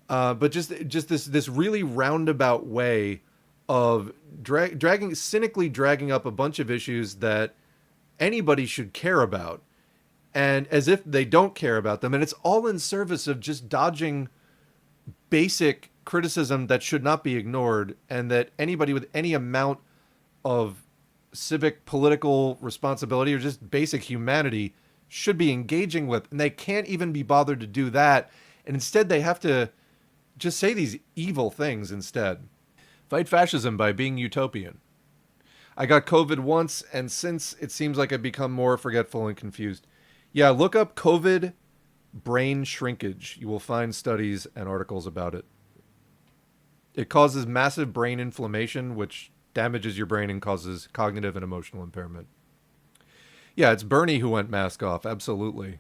Speaker 1: But just this really roundabout way of cynically dragging up a bunch of issues that anybody should care about, and as if they don't care about them, and it's all in service of just dodging basic criticism that should not be ignored, and that anybody with any amount of civic political responsibility or just basic humanity should be engaging with, and they can't even be bothered to do that, and instead they have to just say these evil things instead. Fight fascism by being utopian. I got COVID once, and since it seems like I've become more forgetful and confused. Yeah, look up COVID brain shrinkage. You will find studies and articles about it. It causes massive brain inflammation, which damages your brain and causes cognitive and emotional impairment. Yeah, it's Bernie who went mask off, absolutely.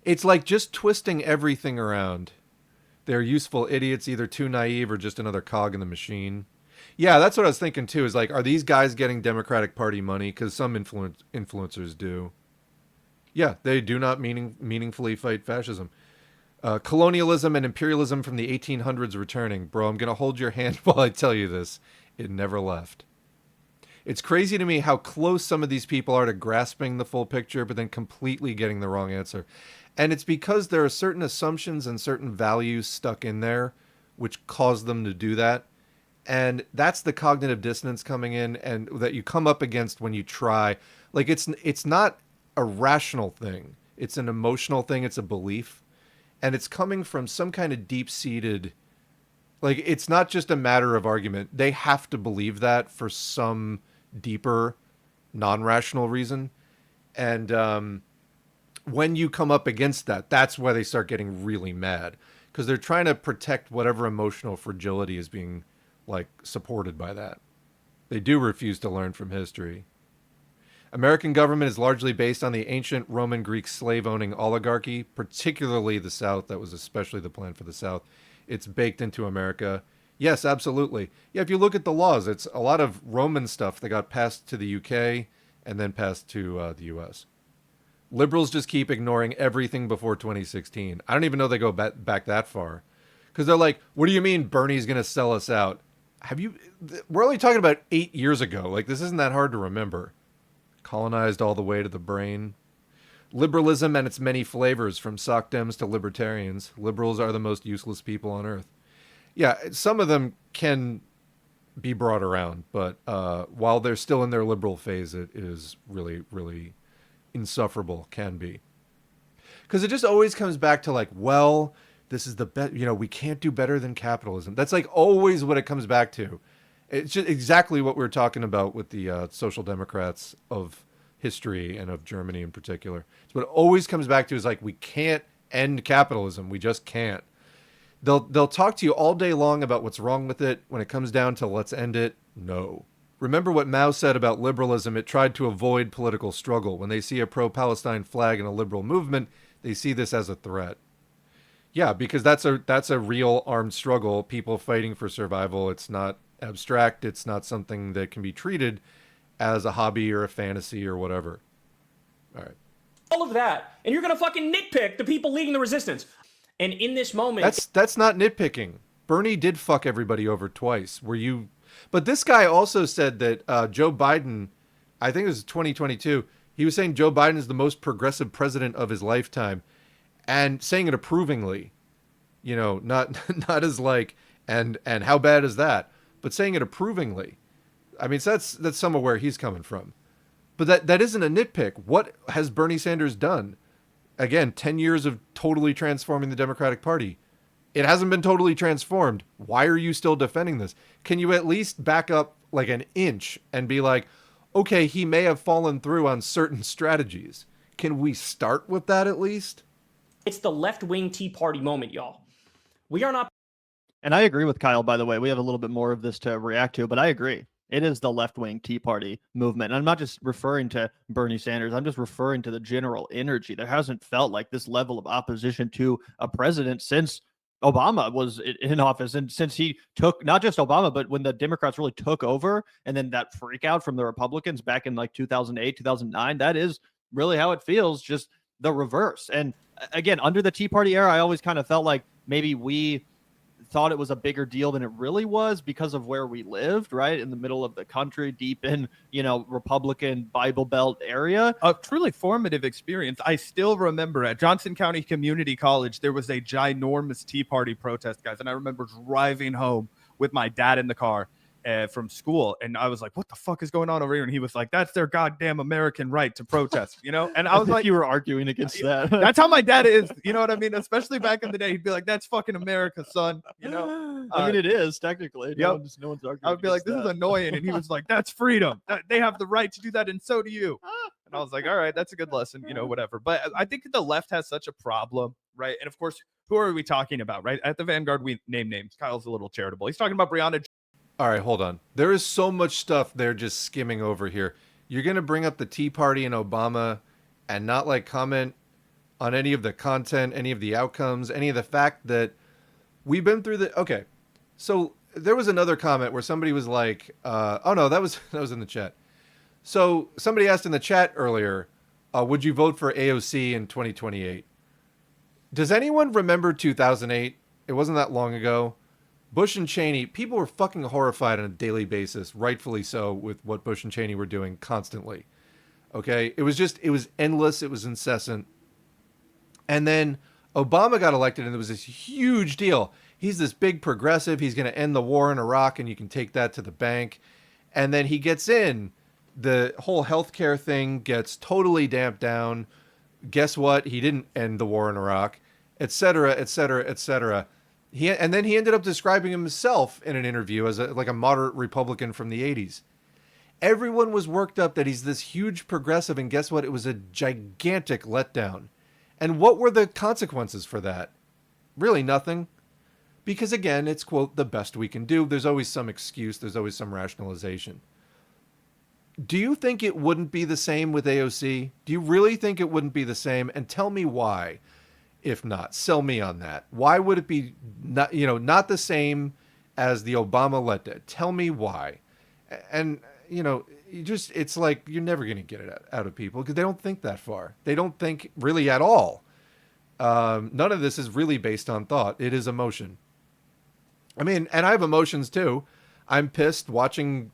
Speaker 1: It's like just twisting everything around. They're useful idiots, either too naive or just another cog in the machine. Yeah, that's what I was thinking too, is like, are these guys getting Democratic Party money? Because some influencers do. Yeah, they do not meaningfully fight fascism. Colonialism and imperialism from the 1800s returning. Bro, I'm going to hold your hand while I tell you this. It never left. It's crazy to me how close some of these people are to grasping the full picture, but then completely getting the wrong answer. And it's because there are certain assumptions and certain values stuck in there which cause them to do that. And that's the cognitive dissonance coming in, and that you come up against when you try. Like, it's not a rational thing. It's an emotional thing. It's a belief. And it's coming from some kind of deep-seated, like, it's not just a matter of argument. They have to believe that for some deeper, non-rational reason. And when you come up against that, that's why they start getting really mad. Because they're trying to protect whatever emotional fragility is being, like, supported by that. They do refuse to learn from history. American government is largely based on the ancient Roman Greek slave-owning oligarchy, particularly the South. That was especially the plan for the South. It's baked into America. Yes, absolutely. Yeah, if you look at the laws, it's a lot of Roman stuff that got passed to the UK and then passed to the US. Liberals just keep ignoring everything before 2016. I don't even know they go back that far. Because they're like, what do you mean Bernie's going to sell us out? We're only talking about 8 years ago. Like, this isn't that hard to remember. Colonized all the way to the brain. Liberalism and its many flavors, from socdems to libertarians. Liberals are the most useless people on earth. Yeah, some of them can be brought around, but while they're still in their liberal phase, it is really, really insufferable, can be. Because it just always comes back to, like, well, this is the best, we can't do better than capitalism. That's like always what it comes back to. It's just exactly what we were talking about with the social democrats of history and of Germany in particular. It's what it always comes back to, is like, we can't end capitalism. We just can't. They'll talk to you all day long about what's wrong with it. When it comes down to let's end it, no. Remember what Mao said about liberalism. It tried to avoid political struggle. When they see a pro-Palestine flag in a liberal movement, they see this as a threat. Yeah, because that's a real armed struggle, people fighting for survival. It's not abstract. It's not something that can be treated as a hobby or a fantasy or whatever. All right.
Speaker 2: All of that, and you're going to fucking nitpick the people leading the resistance. And in this moment...
Speaker 1: That's not nitpicking. Bernie did fuck everybody over twice. But this guy also said that Joe Biden, I think it was 2022, He was saying Joe Biden is the most progressive president of his lifetime, and saying it approvingly. You know, not not as like, and how bad is that? But saying it approvingly. I mean, so that's some of where he's coming from. But that isn't a nitpick. What has Bernie Sanders done? Again, 10 years of totally transforming the Democratic Party. It hasn't been totally transformed. Why are you still defending this? Can you at least back up like an inch and be like, okay, he may have fallen through on certain strategies. Can we start with that at least?
Speaker 2: It's the left-wing Tea Party moment, y'all. We are not.
Speaker 4: And I agree with Kyle, by the way. We have a little bit more of this to react to, but I agree. It is the left-wing Tea Party movement. And I'm not just referring to Bernie Sanders. I'm just referring to the general energy. There hasn't felt like this level of opposition to a president since Obama was in office. And since he took, not just Obama, but when the Democrats really took over, and then that freak out from the Republicans back in like 2008, 2009, that is really how it feels, just the reverse. And again, under the Tea Party era, I always kind of felt like maybe we thought it was a bigger deal than it really was because of where we lived, right? In the middle of the country, deep in, Republican Bible Belt area.
Speaker 3: A truly formative experience. I still remember at Johnson County Community College, there was a ginormous Tea Party protest, guys. And I remember driving home with my dad in the car from school. And I was like, what the fuck is going on over here? And he was like, that's their goddamn American right to protest, And I was like,
Speaker 4: you were arguing against that.
Speaker 3: That's how my dad is. You know what I mean? Especially back in the day, he'd be like, that's fucking America, son.
Speaker 4: I mean, it is technically.
Speaker 3: Yep.
Speaker 4: No one's arguing.
Speaker 3: I would be like, this is annoying. And he was like, that's freedom. They have the right to do that. And so do you. And I was like, all right, that's a good lesson, whatever. But I think the left has such a problem, right? And of course, who are we talking about, right? At the Vanguard, we name names. Kyle's a little charitable. He's talking about Breonna.
Speaker 1: All right, hold on. There is so much stuff they're just skimming over here. You're going to bring up the Tea Party and Obama and not like comment on any of the content, any of the outcomes, any of the fact that we've been through the... Okay, so there was another comment where somebody was like, oh no, that was in the chat. So somebody asked in the chat earlier, would you vote for AOC in 2028? Does anyone remember 2008? It wasn't that long ago. Bush and Cheney, people were fucking horrified on a daily basis, rightfully so, with what Bush and Cheney were doing constantly. Okay? It was endless. It was incessant. And then Obama got elected, and it was this huge deal. He's this big progressive. He's going to end the war in Iraq, and you can take that to the bank. And then he gets in. The whole healthcare thing gets totally damped down. Guess what? He didn't end the war in Iraq, et cetera, et cetera, et cetera. And then he ended up describing himself in an interview as like a moderate Republican from the 80s. Everyone was worked up that he's this huge progressive, and guess what? It was a gigantic letdown. And what were the consequences for that? Really nothing. Because again, it's, quote, the best we can do. There's always some excuse. There's always some rationalization. Do you think it wouldn't be the same with AOC? Do you really think it wouldn't be the same? And tell me why. If not, sell me on that. Why would it be not the same as the Obama letdown? Tell me why. And it's like you're never going to get it out of people because they don't think that far. They don't think really at all. None of this is really based on thought. It is emotion. I mean, and I have emotions too. I'm pissed watching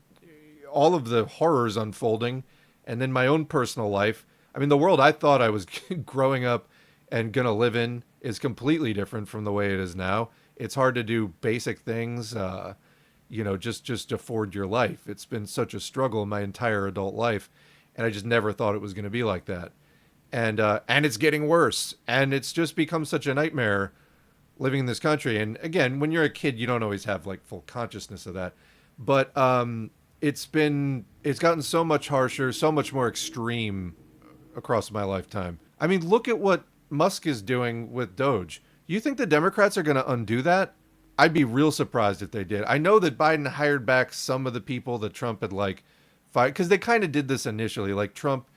Speaker 1: all of the horrors unfolding, and then my own personal life. I mean, the world I thought I was growing up and gonna live in is completely different from the way it is now. It's hard to do basic things, just afford your life. It's been such a struggle my entire adult life, and I just never thought it was gonna be like that. And it's getting worse, and it's just become such a nightmare living in this country. And again, when you're a kid, you don't always have like full consciousness of that, but it's gotten so much harsher, so much more extreme across my lifetime. I mean, look at what Musk is doing with Doge. You think the Democrats are going to undo that? I'd be real surprised if they did. I know that Biden hired back some of the people that Trump had fired, because they kind of did this initially. Like Trump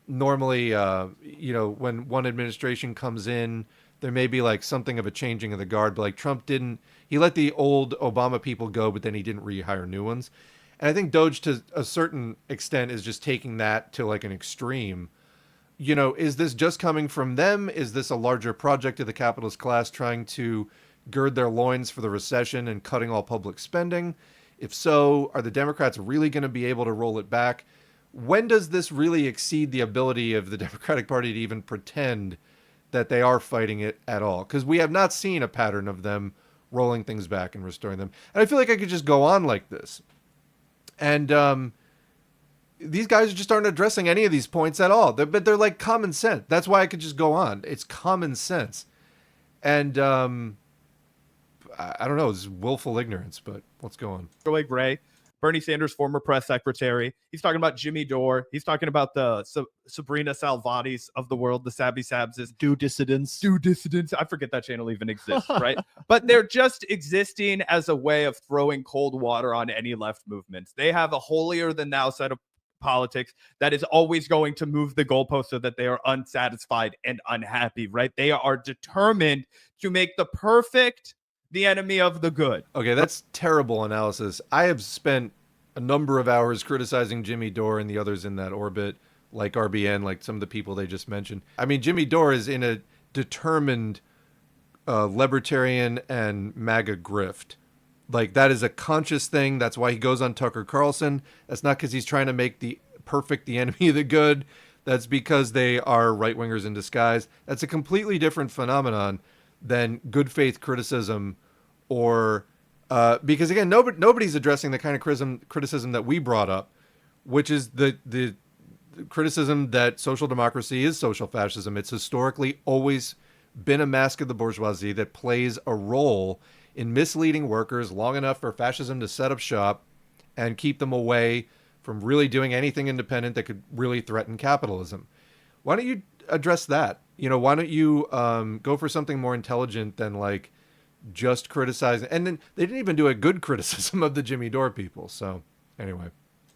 Speaker 1: normally, when one administration comes in, there may be like something of a changing of the guard. But like Trump didn't, he let the old Obama people go, but then he didn't rehire new ones. And I think Doge to a certain extent is just taking that to like an extreme. Is this just coming from them? Is this a larger project of the capitalist class trying to gird their loins for the recession and cutting all public spending? If so, are the Democrats really going to be able to roll it back? when does this really exceed the ability of the Democratic Party to even pretend that they are fighting it at all? Because we have not seen a pattern of them rolling things back and restoring them. And I feel like I could just go on like this. And these guys just aren't addressing any of these points at all. But they're like common sense. That's why I could just go on. It's common sense. And I don't know. This is willful ignorance, but let's go on.
Speaker 3: Joy Gray, Bernie Sanders' former press secretary. He's talking about Jimmy Dore. He's talking about the Sabrina Salvatis of the world, the Sabby Sabses.
Speaker 4: Do dissidents.
Speaker 3: I forget that channel even exists, right? But they're just existing as a way of throwing cold water on any left movements. They have a holier-than-thou set of politics that is always going to move the goalpost so that they are unsatisfied and unhappy, right? They are determined to make the perfect the enemy of the good.
Speaker 1: Okay, that's terrible analysis. I have spent a number of hours criticizing Jimmy Dore and the others in that orbit, like RBN, like some of the people they just mentioned. I mean, Jimmy Dore is in a determined libertarian and MAGA grift. Like, that is a conscious thing. That's why he goes on Tucker Carlson. That's not because he's trying to make the perfect the enemy of the good. That's because they are right-wingers in disguise. That's a completely different phenomenon than good faith criticism, or because again, nobody's addressing the kind of criticism that we brought up, which is the criticism that social democracy is social fascism. It's historically always been a mask of the bourgeoisie that plays a role in misleading workers long enough for fascism to set up shop and keep them away from really doing anything independent that could really threaten capitalism. Why don't you address that? Why don't you go for something more intelligent than like just criticizing? And then they didn't even do a good criticism of the Jimmy Dore people. So anyway.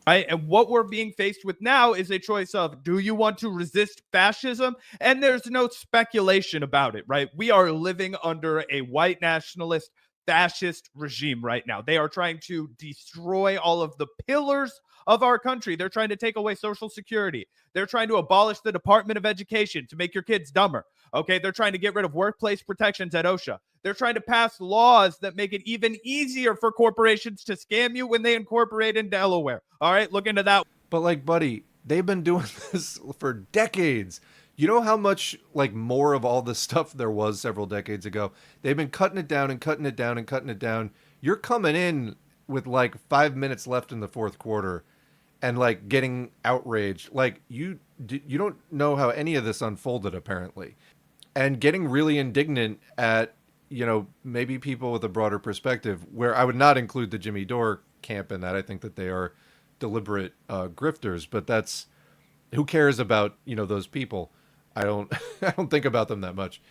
Speaker 3: And what we're being faced with now is a choice of, do you want to resist fascism? And there's no speculation about it, right? We are living under a white nationalist fascist regime right now. They are trying to destroy all of the pillars of our country. They're trying to take away Social Security. They're trying to abolish the Department of Education to make your kids dumber. Okay, they're trying to get rid of workplace protections at OSHA. They're trying to pass laws that make it even easier for corporations to scam you when they incorporate in Delaware. All right, look into that.
Speaker 1: But like, buddy, they've been doing this for decades. You know how much like more of all this stuff there was several decades ago? They've been cutting it down and cutting it down and cutting it down. You're coming in with like 5 minutes left in the fourth quarter and like getting outraged. Like you don't know how any of this unfolded apparently. And getting really indignant at, maybe people with a broader perspective, where I would not include the Jimmy Dore camp in that. I think that they are deliberate grifters, but that's, who cares about, those people? I don't think about them that much.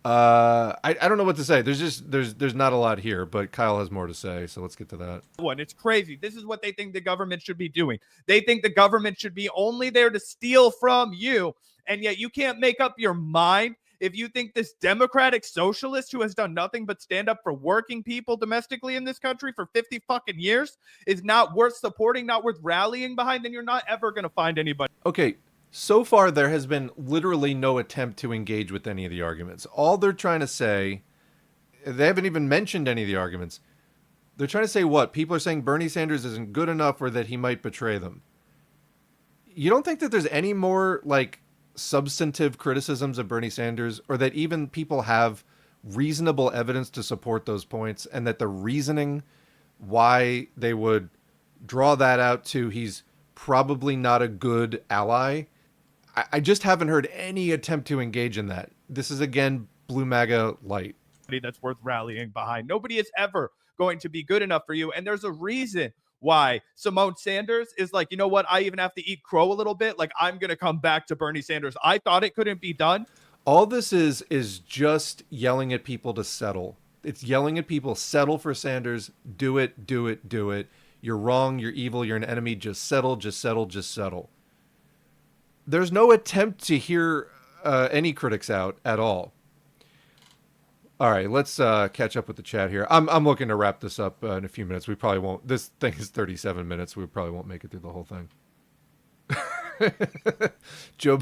Speaker 1: I don't know what to say. There's not a lot here, but Kyle has more to say, so let's get to that.
Speaker 3: It's crazy. This is what they think the government should be doing. They think the government should be only there to steal from you, and yet you can't make up your mind if you think this democratic socialist who has done nothing but stand up for working people domestically in this country for 50 fucking years is not worth supporting, not worth rallying behind, then you're not ever going to find anybody.
Speaker 1: Okay, so far there has been literally no attempt to engage with any of the arguments. All they're trying to say, they haven't even mentioned any of the arguments. They're trying to say what? People are saying Bernie Sanders isn't good enough or that he might betray them. You don't think that there's any more like substantive criticisms of Bernie Sanders, or that even people have reasonable evidence to support those points, and that the reasoning why they would draw that out to he's probably not a good ally? I just haven't heard any attempt to engage in that. This is, again, Blue MAGA light.
Speaker 3: That's worth rallying behind. Nobody is ever going to be good enough for you, and there's a reason why Simone Sanders is like, you know what, I even have to eat crow a little bit. Like, I'm going to come back to Bernie Sanders. I thought it couldn't be done.
Speaker 1: All this is just yelling at people to settle. It's yelling at people, settle for Sanders, do it, do it, do it. You're wrong, you're evil, you're an enemy, just settle, just settle, just settle. There's no attempt to hear any critics out at all. All right, let's catch up with the chat here. I'm looking to wrap this up in a few minutes. We probably won't. This thing is 37 minutes. We probably won't make it through the whole thing. Joe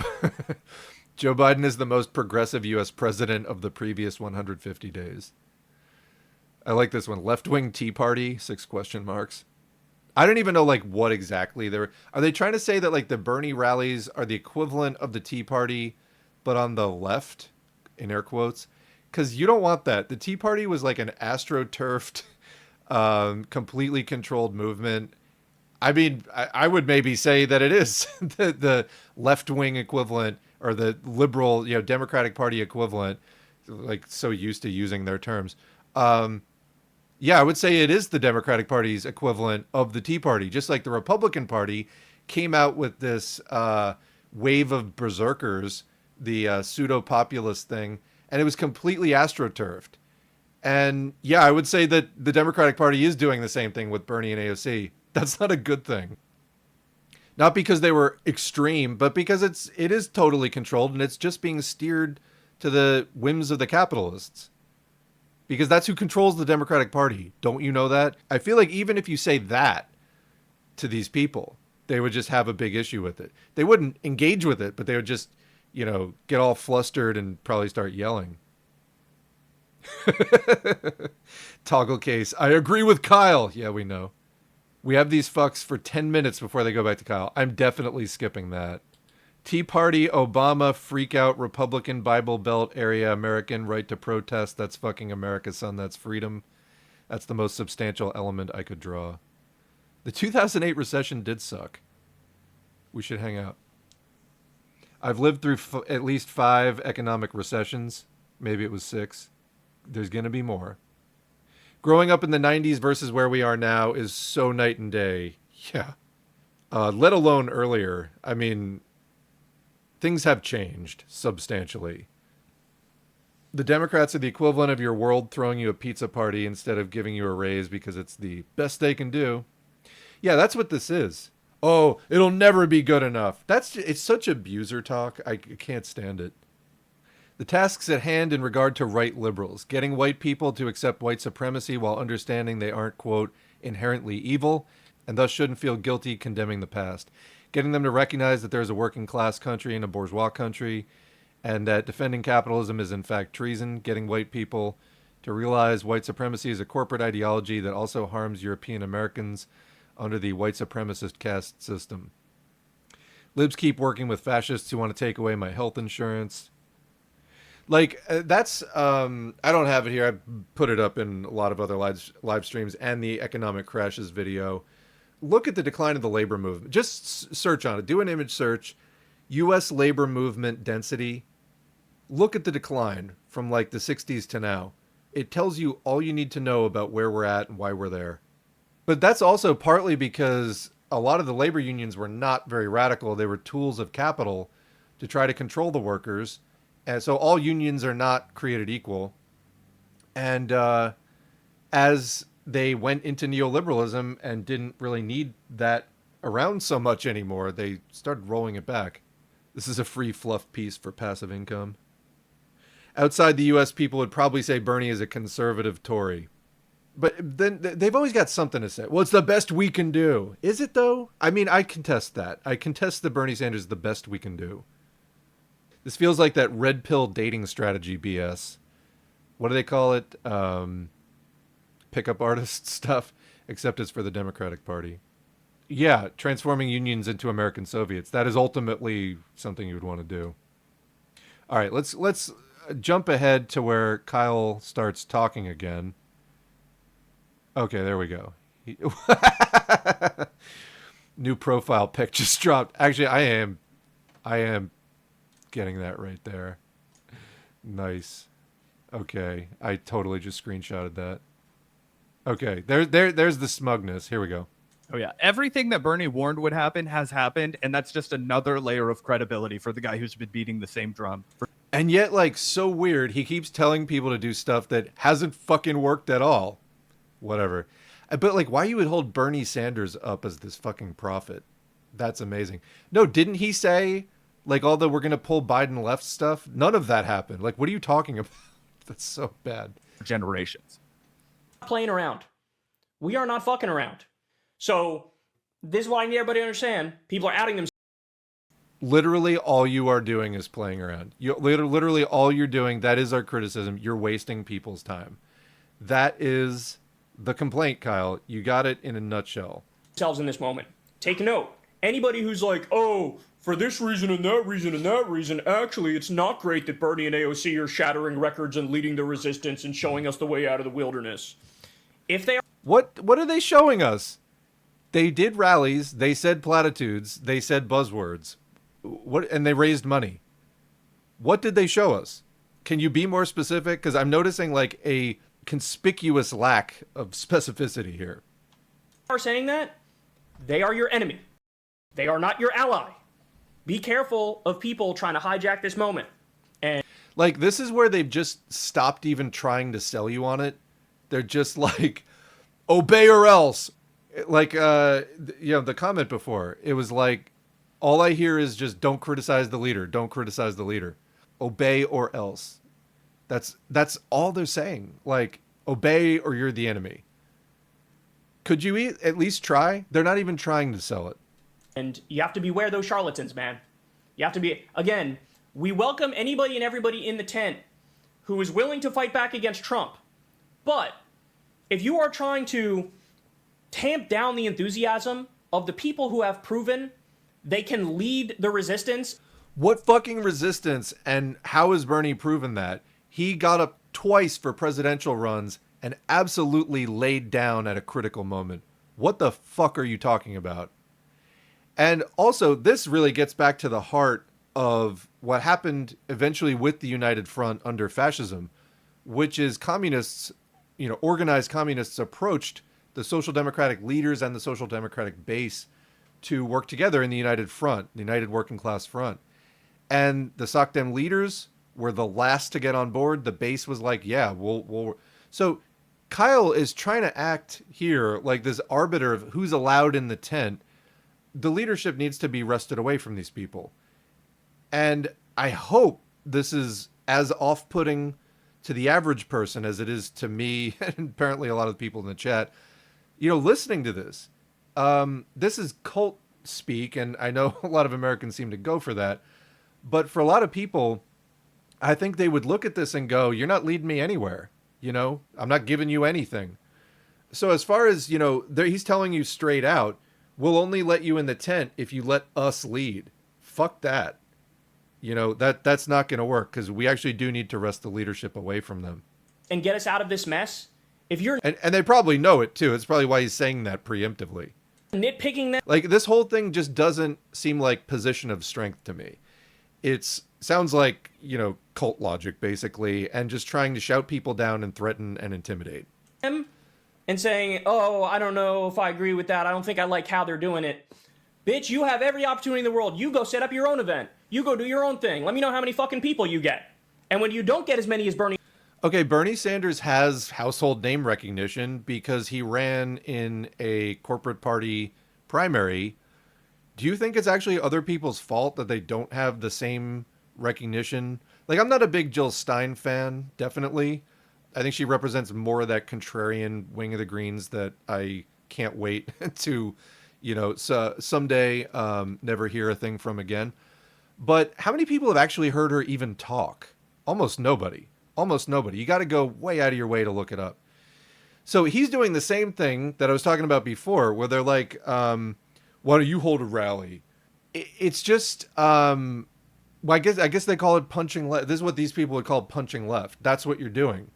Speaker 1: Biden is the most progressive U.S. president of the previous 150 days. I like this one. Left-wing Tea Party, 6 question marks. I don't even know like what exactly they're. Are they trying to say that like the Bernie rallies are the equivalent of the Tea Party, but on the left, in air quotes? Because you don't want that. The Tea Party was like an astroturfed, completely controlled movement. I mean, I would maybe say that it is the left-wing equivalent or the liberal, Democratic Party equivalent, like so used to using their terms. Yeah, I would say it is the Democratic Party's equivalent of the Tea Party, just like the Republican Party came out with this wave of berserkers, the pseudo-populist thing, and it was completely astroturfed. And yeah, I would say that the Democratic Party is doing the same thing with Bernie and AOC. That's not a good thing. Not because they were extreme, but because it is totally controlled and it's just being steered to the whims of the capitalists. Because that's who controls the Democratic Party. Don't you know that? I feel like even if you say that to these people, they would just have a big issue with it. They wouldn't engage with it, but they would just, get all flustered and probably start yelling. Toggle case. I agree with Kyle. Yeah, we know. We have these fucks for 10 minutes before they go back to Kyle. I'm definitely skipping that. Tea Party, Obama, freak out, Republican, Bible Belt area, American right to protest. That's fucking America, son. That's freedom. That's the most substantial element I could draw. The 2008 recession did suck. We should hang out. I've lived through at least 5 economic recessions. Maybe it was 6. There's going to be more. Growing up in the 90s versus where we are now is so night and day. Yeah. Let alone earlier. I mean, things have changed substantially. The Democrats are the equivalent of your world throwing you a pizza party instead of giving you a raise because it's the best they can do. Yeah, that's what this is. Oh, it'll never be good enough. It's such abuser talk. I can't stand it. The tasks at hand in regard to right liberals, getting white people to accept white supremacy while understanding they aren't, quote, inherently evil, and thus shouldn't feel guilty condemning the past. Getting them to recognize that there's a working class country and a bourgeois country, and that defending capitalism is in fact treason. Getting white people to realize white supremacy is a corporate ideology that also harms European Americans under the white supremacist caste system. Libs keep working with fascists who want to take away my health insurance. Like, that's, I don't have it here. I put it up in a lot of other live streams and the economic crashes video. Look at the decline of the labor movement. Just search on it. Do an image search. U.S. labor movement density. Look at the decline from like the 60s to now. It tells you all you need to know about where we're at and why we're there. But that's also partly because a lot of the labor unions were not very radical. They were tools of capital to try to control the workers. And so all unions are not created equal. And as they went into neoliberalism and didn't really need that around so much anymore, they started rolling it back. This is a free fluff piece for passive income. Outside the U.S., people would probably say Bernie is a conservative Tory. But then they've always got something to say. Well, it's the best we can do. Is it, though? I mean, I contest that. I contest that Bernie Sanders is the best we can do. This feels like that red pill dating strategy BS. What do they call it? Pickup artist stuff, except it's for the Democratic Party. Yeah, transforming unions into American Soviets. That is ultimately something you would want to do. All right, let's jump ahead to where Kyle starts talking again. Okay, there we go. New profile pic just dropped. Actually, I am getting that right there. Nice. Okay, I totally just screenshotted that. Okay, there's the smugness. Here we go.
Speaker 3: Oh yeah, everything that Bernie warned would happen has happened, and that's just another layer of credibility for the guy who's been beating the same drum.
Speaker 1: And yet, like, so weird, he keeps telling people to do stuff that hasn't fucking worked at all. Whatever. But, like, why you would hold Bernie Sanders up as this fucking prophet? That's amazing. No, didn't he say, like, all the we're going to pull Biden left stuff? None of that happened. Like, what are you talking about? That's so bad.
Speaker 3: Generations.
Speaker 2: Playing around. We are not fucking around. So, this is why I need everybody to understand. People are outing themselves.
Speaker 1: Literally all you are doing is playing around. Literally all you're doing, that is our criticism. You're wasting people's time. That is the complaint, Kyle. You got it in a nutshell.
Speaker 2: themselves in this moment. Take note. Anybody who's like, oh, for this reason and that reason and that reason, actually, it's not great that Bernie and AOC are shattering records and leading the resistance and showing us the way out of the wilderness. If they are...
Speaker 1: What are they showing us? They did rallies. They said platitudes. They said buzzwords. And they raised money. What did they show us? Can you be more specific? Because I'm noticing like a conspicuous lack of specificity here.
Speaker 2: Are saying that, they are your enemy. They are not your ally. Be careful of people trying to hijack this moment. And
Speaker 1: like, this is where they've just stopped even trying to sell you on it. They're just like, obey or else. Like, the comment before, it was like, all I hear is just don't criticize the leader. Don't criticize the leader. Obey or else. That's all they're saying. Like, obey or you're the enemy. Could you at least try? They're not even trying to sell it.
Speaker 2: And you have to beware of those charlatans, man. You have to be... Again, we welcome anybody and everybody in the tent who is willing to fight back against Trump. But if you are trying to tamp down the enthusiasm of the people who have proven they can lead the resistance...
Speaker 1: What fucking resistance? And how has Bernie proven that? He got up twice for presidential runs and absolutely laid down at a critical moment. What the fuck are you talking about? And also, this really gets back to the heart of what happened eventually with the United Front under fascism, which is communists, organized communists approached the social democratic leaders and the social democratic base to work together in the United Front, the United Working Class Front. And the socdem leaders were the last to get on board. The base was like, yeah, we'll. So Kyle is trying to act here like this arbiter of who's allowed in the tent. The leadership needs to be wrested away from these people. And I hope this is as off-putting to the average person as it is to me and apparently a lot of the people in the chat, listening to this. This is cult speak, and I know a lot of Americans seem to go for that. But for a lot of people, I think they would look at this and go, you're not leading me anywhere. I'm not giving you anything. So as far as, he's telling you straight out, we'll only let you in the tent if you let us lead. Fuck that. That's not going to work because we actually do need to wrest the leadership away from them.
Speaker 2: And get us out of this mess. If you're...
Speaker 1: And they probably know it too. It's probably why he's saying that preemptively.
Speaker 2: Nitpicking that...
Speaker 1: Like, this whole thing just doesn't seem like position of strength to me. Sounds like, cult logic, basically, and just trying to shout people down and threaten and intimidate.
Speaker 2: And saying, oh, I don't know if I agree with that. I don't think I like how they're doing it. Bitch, you have every opportunity in the world. You go set up your own event. You go do your own thing. Let me know how many fucking people you get. And when you don't get as many as Bernie...
Speaker 1: Okay, Bernie Sanders has household name recognition because he ran in a corporate party primary. Do you think it's actually other people's fault that they don't have the same recognition? Like, I'm not a big Jill Stein fan, definitely. I think she represents more of that contrarian wing of the Greens that I can't wait to, someday never hear a thing from again. But how many people have actually heard her even talk? Almost nobody. Almost nobody. You got to go way out of your way to look it up. So he's doing the same thing that I was talking about before, where they're like, why don't you hold a rally? It's just, well, I guess they call it punching left. This is what these people would call punching left. That's what you're doing.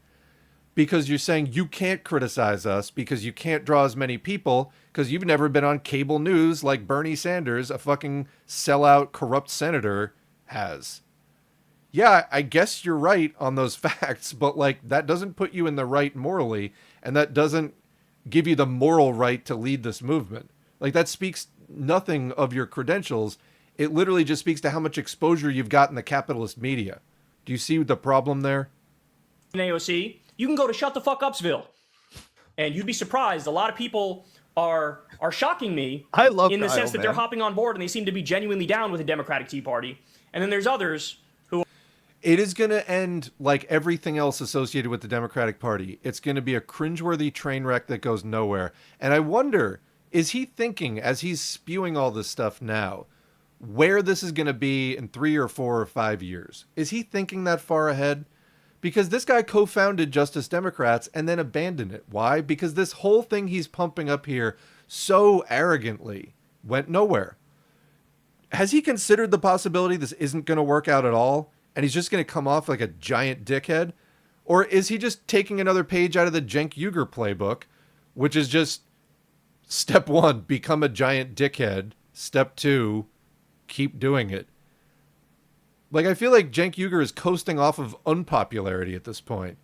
Speaker 1: Because you're saying you can't criticize us because you can't draw as many people because you've never been on cable news like Bernie Sanders, a fucking sellout, corrupt senator, has. Yeah, I guess you're right on those facts, but like that doesn't put you in the right morally, and that doesn't give you the moral right to lead this movement. Like, that speaks nothing of your credentials. It literally just speaks to how much exposure you've got in the capitalist media. Do you see the problem there?
Speaker 2: AOC, you can go to Shut the Fuck Upsville. And you'd be surprised. A lot of people are shocking me.
Speaker 3: I love
Speaker 2: in the
Speaker 3: Kyle,
Speaker 2: sense that
Speaker 3: man.
Speaker 2: they're hopping on board and they seem to be genuinely down with the Democratic Tea Party. And then there's others who...
Speaker 1: It is going to end like everything else associated with the Democratic Party. It's going to be a cringeworthy train wreck that goes nowhere. And I wonder, is he thinking, as he's spewing all this stuff now, where this is going to be in 3 or 4 or 5 years? Is he thinking that far ahead? Because this guy co-founded Justice Democrats and then abandoned it. Why? Because this whole thing he's pumping up here so arrogantly went nowhere. Has he considered the possibility this isn't going to work out at all and he's just going to come off like a giant dickhead? Or is he just taking another page out of the Cenk Uygur playbook, which is just step 1, become a giant dickhead. Step 2, keep doing it. Like, I feel like Cenk Uygur is coasting off of unpopularity at this point.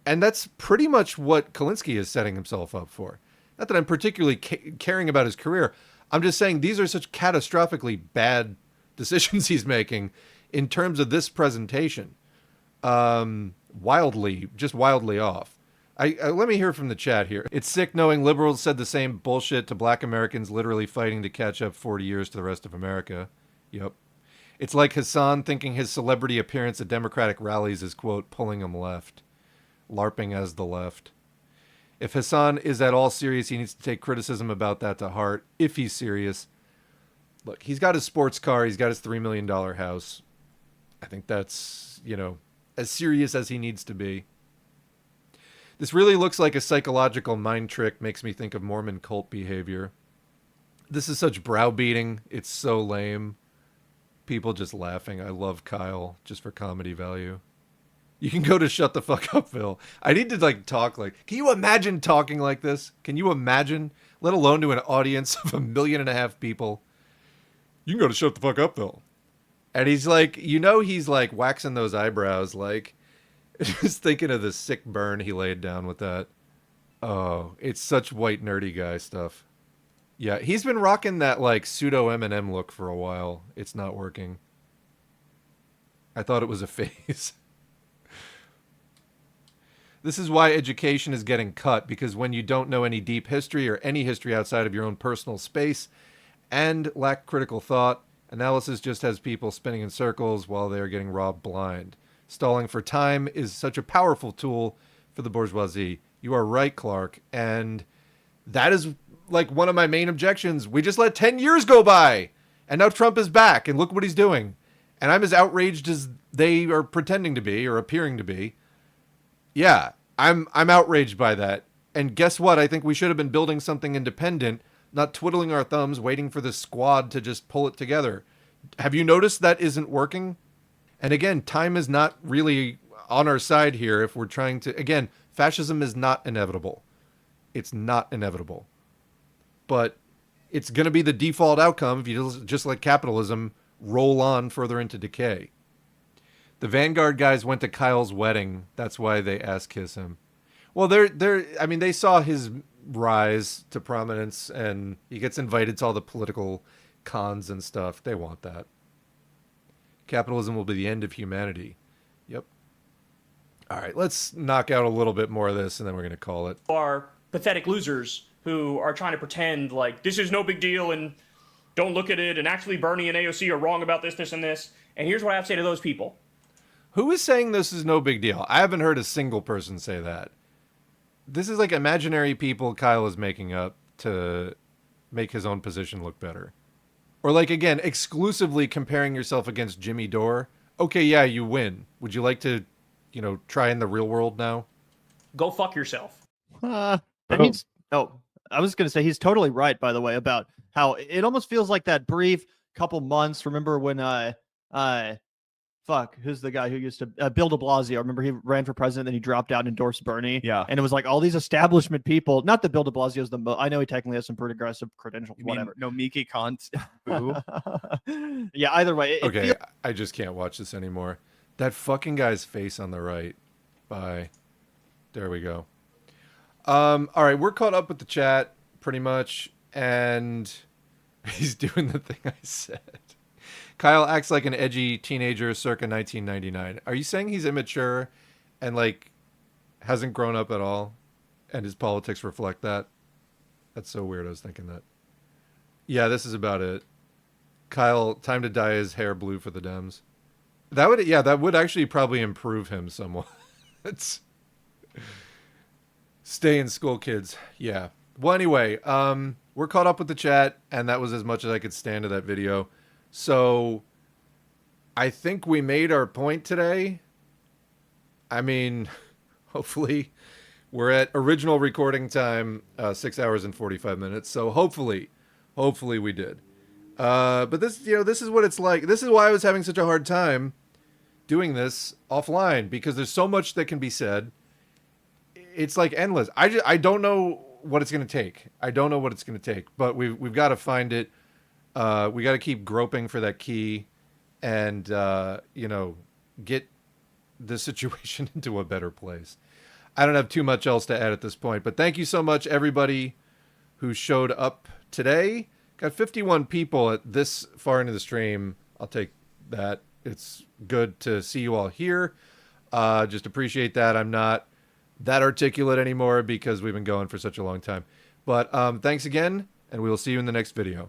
Speaker 1: And that's pretty much what Kulinski is setting himself up for. Not that I'm particularly caring about his career. I'm just saying these are such catastrophically bad decisions he's making in terms of this presentation. Wildly off. Let me hear from the chat here. It's sick knowing liberals said the same bullshit to black Americans literally fighting to catch up 40 years to the rest of America. Yep. It's like Hassan thinking his celebrity appearance at Democratic rallies is, quote, pulling him left. LARPing as the left. If Hassan is at all serious, he needs to take criticism about that to heart. If he's serious. Look, he's got his sports car. He's got his $3 million house. I think that's, as serious as he needs to be. This really looks like a psychological mind trick. Makes me think of Mormon cult behavior. This is such browbeating. It's so lame. People just laughing. I love Kyle just for comedy value. You can go to Shut the Fuck Upville. I need to talk like, can you imagine talking like this? Can you imagine? Let alone to an audience of 1.5 million people. You can go to Shut the Fuck Upville. And he's he's waxing those eyebrows. Just thinking of the sick burn he laid down with that. Oh, it's such white nerdy guy stuff. Yeah, he's been rocking that pseudo Eminem look for a while. It's not working. I thought it was a phase. This is why education is getting cut, because when you don't know any deep history or any history outside of your own personal space and lack critical thought, analysis just has people spinning in circles while they are getting robbed blind. Stalling for time is such a powerful tool for the bourgeoisie. You are right, Clark. And that is one of my main objections. We just let 10 years go by. And now Trump is back. And look what he's doing. And I'm as outraged as they are pretending to be or appearing to be. Yeah, I'm outraged by that. And guess what? I think we should have been building something independent, not twiddling our thumbs, waiting for the squad to just pull it together. Have you noticed that isn't working? And again, time is not really on our side here if we're trying to... Again, fascism is not inevitable. It's not inevitable. But it's going to be the default outcome if you just let capitalism roll on further into decay. The Vanguard guys went to Kyle's wedding. That's why they ass-kiss him. Well, they saw his rise to prominence, and he gets invited to all the political cons and stuff. They want that. Capitalism will be the end of humanity. Yep. All right, let's knock out a little bit more of this, and then we're going to call it.
Speaker 2: Are pathetic losers who are trying to pretend like this is no big deal and don't look at it, and actually Bernie and AOC are wrong about this, and this. And here's what I have to say to those people.
Speaker 1: Who is saying this is no big deal? I haven't heard a single person say that. This is imaginary people Kyle is making up to make his own position look better. Or again, exclusively comparing yourself against Jimmy Dore. Okay, yeah, you win. Would you like to, try in the real world now?
Speaker 2: Go fuck yourself.
Speaker 4: I was going to say he's totally right, by the way, about how it almost feels like that brief couple months. Remember when who's the guy who used to Bill de Blasio? Remember he ran for president, then he dropped out and endorsed Bernie.
Speaker 3: Yeah,
Speaker 4: and it was all these establishment people. Not that Bill de Blasio is I know he technically has some pretty aggressive credentials. Whatever.
Speaker 3: No, Miki Kant.
Speaker 4: Yeah. Either way.
Speaker 1: Okay, I just can't watch this anymore. That fucking guy's face on the right. Bye. There we go. All right, we're caught up with the chat pretty much, and he's doing the thing I said. Kyle acts like an edgy teenager circa 1999. Are you saying he's immature and hasn't grown up at all and his politics reflect that? That's so weird. I was thinking that. Yeah, this is about it. Kyle, time to dye his hair blue for the Dems. That would actually probably improve him somewhat. Stay in school, kids. Yeah. Well, anyway, we're caught up with the chat, and that was as much as I could stand of that video. So I think we made our point today. I mean, hopefully We're at original recording time, 6 hours and 45 minutes. So hopefully we did. But this, this is what it's like. This is why I was having such a hard time doing this offline, because there's so much that can be said. It's like endless. I don't know what it's going to take. I don't know what it's going to take, but we've got to find it. We got to keep groping for that key and, get the situation into a better place. I don't have too much else to add at this point, but thank you so much, everybody who showed up today. Got 51 people at this far into the stream. I'll take that. It's good to see you all here. Just appreciate that. I'm not that articulate anymore because we've been going for such a long time. But thanks again, and we will see you in the next video.